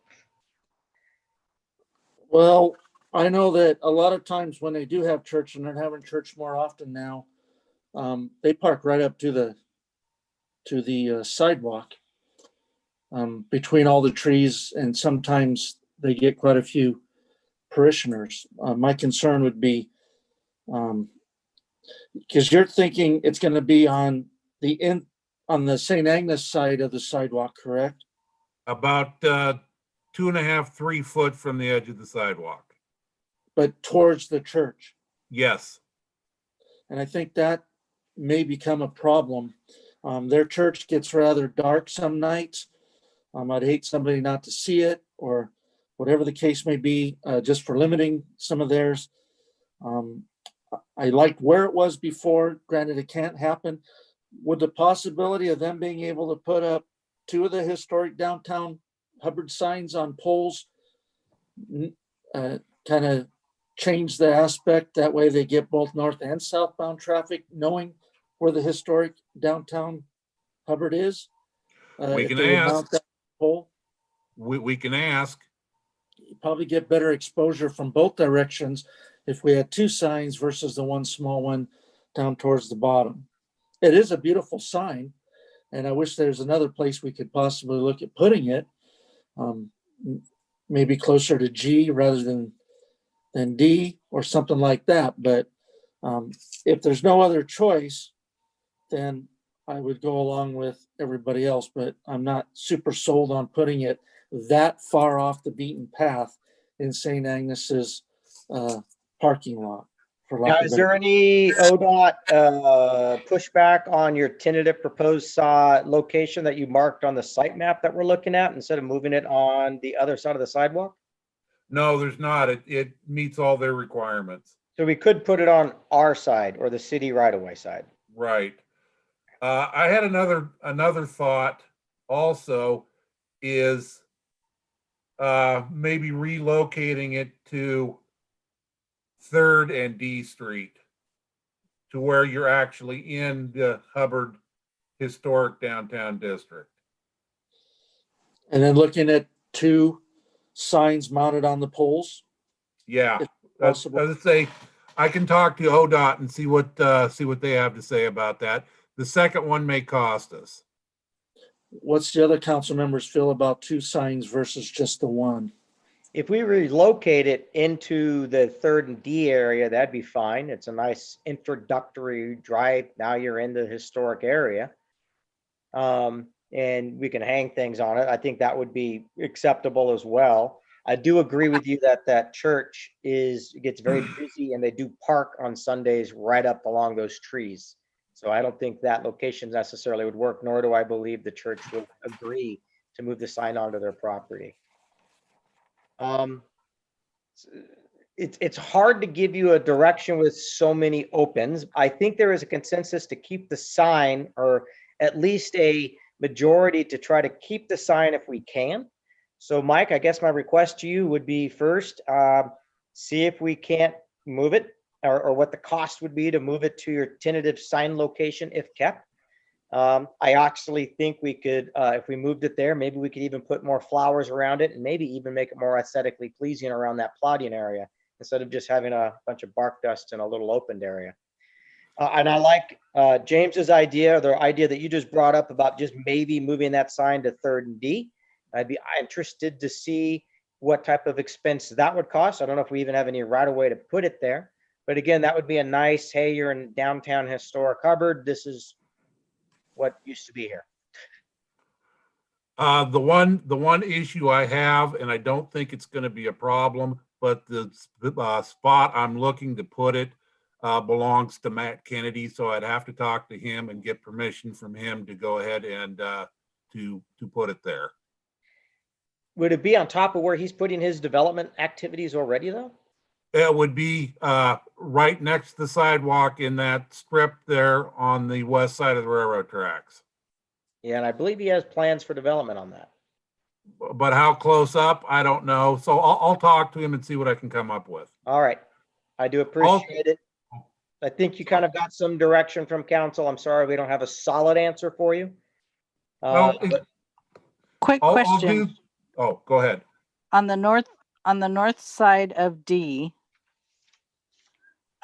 Well, I know that a lot of times when they do have church, and they're having church more often now, they park right up to the sidewalk between all the trees, and sometimes they get quite a few parishioners. My concern would be, because you're thinking it's going to be on the St. Agnes side of the sidewalk, correct? About 2.5, 3 foot from the edge of the sidewalk. But towards the church. Yes. And I think that may become a problem. Their church gets rather dark some nights. I'd hate somebody not to see it or whatever the case may be, just for limiting some of theirs. I liked where it was before. Granted, it can't happen. Would the possibility of them being able to put up 2 of the historic downtown Hubbard signs on poles kind of change the aspect? That way they get both north and southbound traffic knowing where the historic downtown Hubbard is. We can ask. We can ask. You probably get better exposure from both directions if we had 2 signs versus the one small one down towards the bottom. It is a beautiful sign, and I wish there's another place we could possibly look at putting it, maybe closer to G rather than D or something like that. But if there's no other choice, then I would go along with everybody else, but I'm not super sold on putting it that far off the beaten path in St. Agnes's parking lot. Now, is there any ODOT pushback on your tentative proposed location that you marked on the site map that we're looking at instead of moving it on the other side of the sidewalk? No, there's not. It meets all their requirements. So we could put it on our side or the city right-of-way side. Right. I had another thought also is maybe relocating it to 3rd and D Street to where you're actually in the Hubbard Historic Downtown District. And then looking at 2 signs mounted on the poles. Yeah, I would say I can talk to ODOT and see what they have to say about that. The second one may cost us. What's the other council members feel about 2 signs versus just the one? If we relocate it into the 3rd and D area, that'd be fine. It's a nice introductory drive. Now you're in the historic area. And we can hang things on it. I think that would be acceptable as well. I do agree with you that that church gets very busy and they do park on Sundays right up along those trees. So I don't think that location necessarily would work, nor do I believe the church would agree to move the sign onto their property. It's hard to give you a direction with so many opens. I think there is a consensus to keep the sign, or at least a majority to try to keep the sign if we can. So Mike, I guess my request to you would be first, see if we can't move it, or what the cost would be to move it to your tentative sign location if kept. I actually think we could, if we moved it there, maybe we could even put more flowers around it and maybe even make it more aesthetically pleasing around that plotting area instead of just having a bunch of bark dust in a little opened area. And I like James's idea, the idea that you just brought up about just maybe moving that sign to 3rd and D. I'd be interested to see what type of expense that would cost. I don't know if we even have any right of way to put it there. But again, that would be a nice, hey, you're in downtown historic Hubbard. This is what used to be here. The one issue I have, and I don't think it's going to be a problem, but the spot I'm looking to put it belongs to Matt Kennedy. So I'd have to talk to him and get permission from him to go ahead and to put it there. Would it be on top of where he's putting his development activities already though? It would be right next to the sidewalk in that strip there on the west side of the railroad tracks. Yeah, and I believe he has plans for development on that. But how close up, I don't know. So I'll talk to him and see what I can come up with. All right. I do appreciate it. I think you kind of got some direction from council. I'm sorry we don't have a solid answer for you. Quick question. Oh, go ahead. On the north side of D,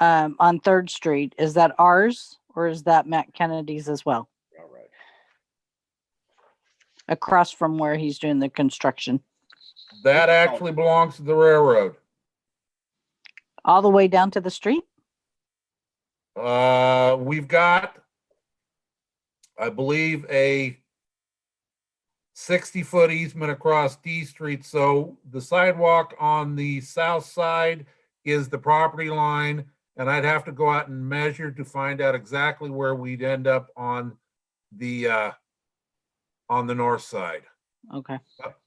on 3rd Street, is that ours or is that Matt Kennedy's as well? Railroad. Across from where he's doing the construction. That actually belongs to the railroad. All the way down to the street? We've got, I believe, a 60-foot easement across D Street. So the sidewalk on the south side is the property line, and I'd have to go out and measure to find out exactly where we'd end up on the north side. Okay.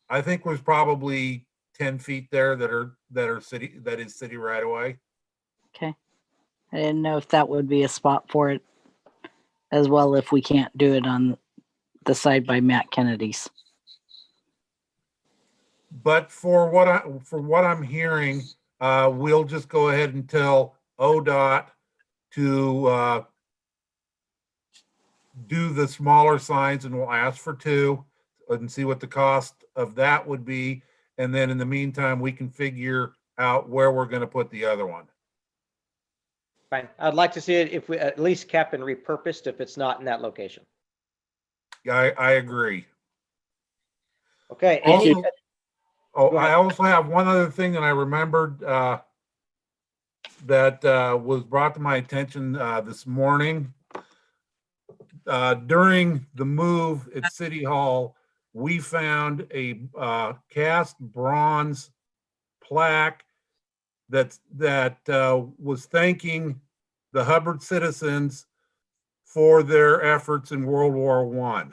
I think there's probably 10 feet there that is city right away. Okay. I didn't know if that would be a spot for it as well, if we can't do it on the side by Matt Kennedy's. But for what I'm hearing, we'll just go ahead and tell ODOT to do the smaller signs, and we'll ask for 2 and see what the cost of that would be. And then in the meantime, we can figure out where we're going to put the other one. Fine. I'd like to see it if we at least kept and repurposed if it's not in that location. Yeah, I agree. Okay. I also have one other thing that I remembered that was brought to my attention this morning. During the move at City Hall, we found a cast bronze plaque that was thanking the Hubbard citizens for their efforts in World War I.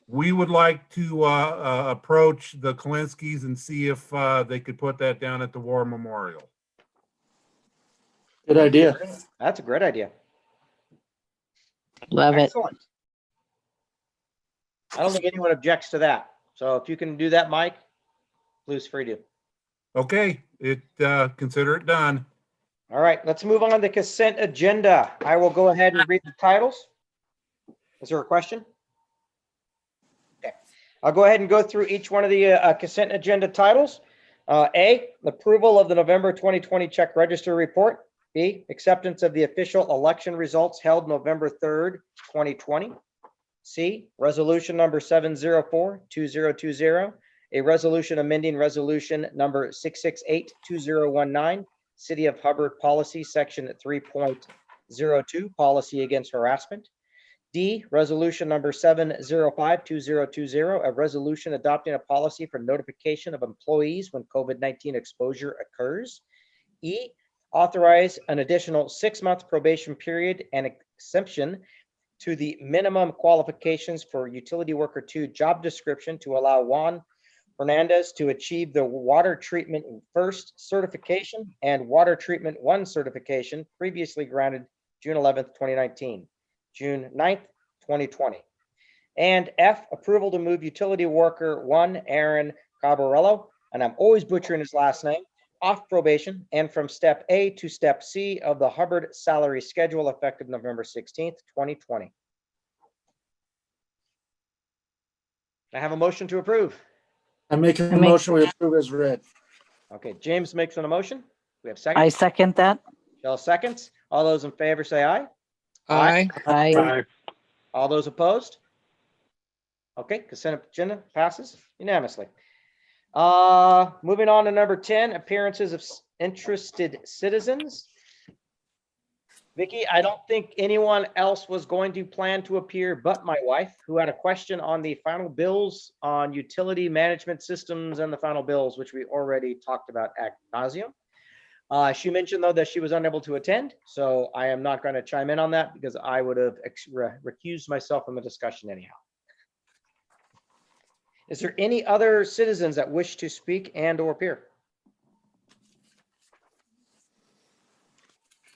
We would like to approach the Kalinskis and see if they could put that down at the War Memorial. Good idea. That's a great idea. Love it. Excellent. I don't think anyone objects to that. So if you can do that, Mike, please free to. Okay, consider it done. All right, let's move on to the consent agenda. I will go ahead and read the titles. Is there a question? Okay. I'll go ahead and go through each one of the consent agenda titles. A, approval of the November 2020 check register report. B, acceptance of the official election results held November 3rd, 2020. C, resolution number 704-2020, a resolution amending resolution number 668-2019, City of Hubbard Policy, Section 3.02, Policy Against Harassment. D, resolution number 705-2020, a resolution adopting a policy for notification of employees when COVID-19 exposure occurs. E, authorize an additional 6-month probation period and exemption to the minimum qualifications for utility worker 2 job description to allow Juan Hernandez to achieve the water treatment first certification and water treatment 1 certification previously granted June 11th, 2019, June 9th, 2020. And F, approval to move utility worker 1 Aaron Cabarello, and I'm always butchering his last name, off probation and from step A to step C of the Hubbard salary schedule effective November 16th, 2020. I have a motion to approve. I make a motion we approve as read. Okay, James makes an motion. We have I second. second that. Shell seconds. All those in favor say aye. Aye. I All those opposed? Okay, consent agenda passes unanimously. Moving on to number 10, appearances of interested citizens. Vicky, I don't think anyone else was going to plan to appear but my wife, who had a question on the final bills on utility management systems and the final bills, which we already talked about ad nauseum. She mentioned, though, that she was unable to attend, so I am not going to chime in on that because I would have recused myself from the discussion anyhow. Is there any other citizens that wish to speak and or appear?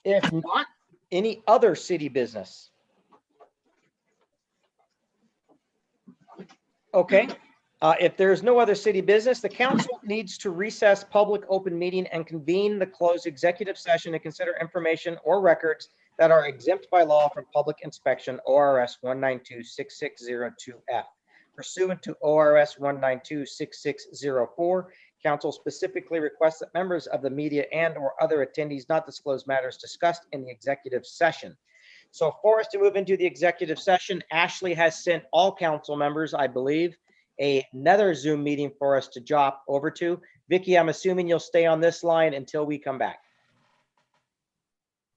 If not, any other city business? Okay. If there's no other city business, the council needs to recess public open meeting and convene the closed executive session to consider information or records that are exempt by law from public inspection, ORS 192-6602F. Pursuant to ORS 192-6604, council specifically requests that members of the media and or other attendees not disclose matters discussed in the executive session. So for us to move into the executive session, Ashley has sent all council members, I believe, another Zoom meeting for us to drop over to. Vicky, I'm assuming you'll stay on this line until we come back.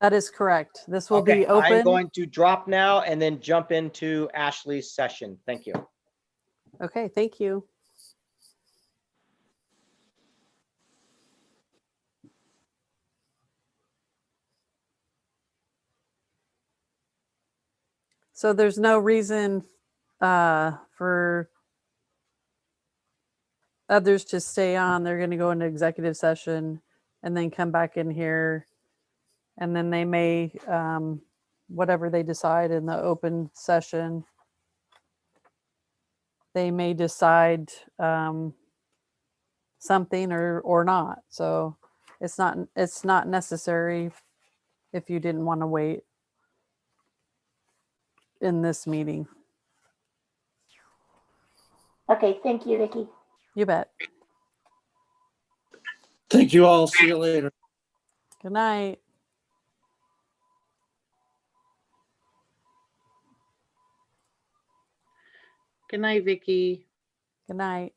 That is correct. This will Okay, be open. I'm going to drop now and then jump into Ashley's session. Thank you. Okay, thank you. So there's no reason for others to stay on. They're going to go into executive session and then come back in here. And then they may, whatever they decide in the open session, they may decide something or not. So it's not necessary if you didn't want to wait in this meeting. Okay, thank you, Vicky. You bet. Thank you all. See you later. Good night. Good night, Vicky. Good night.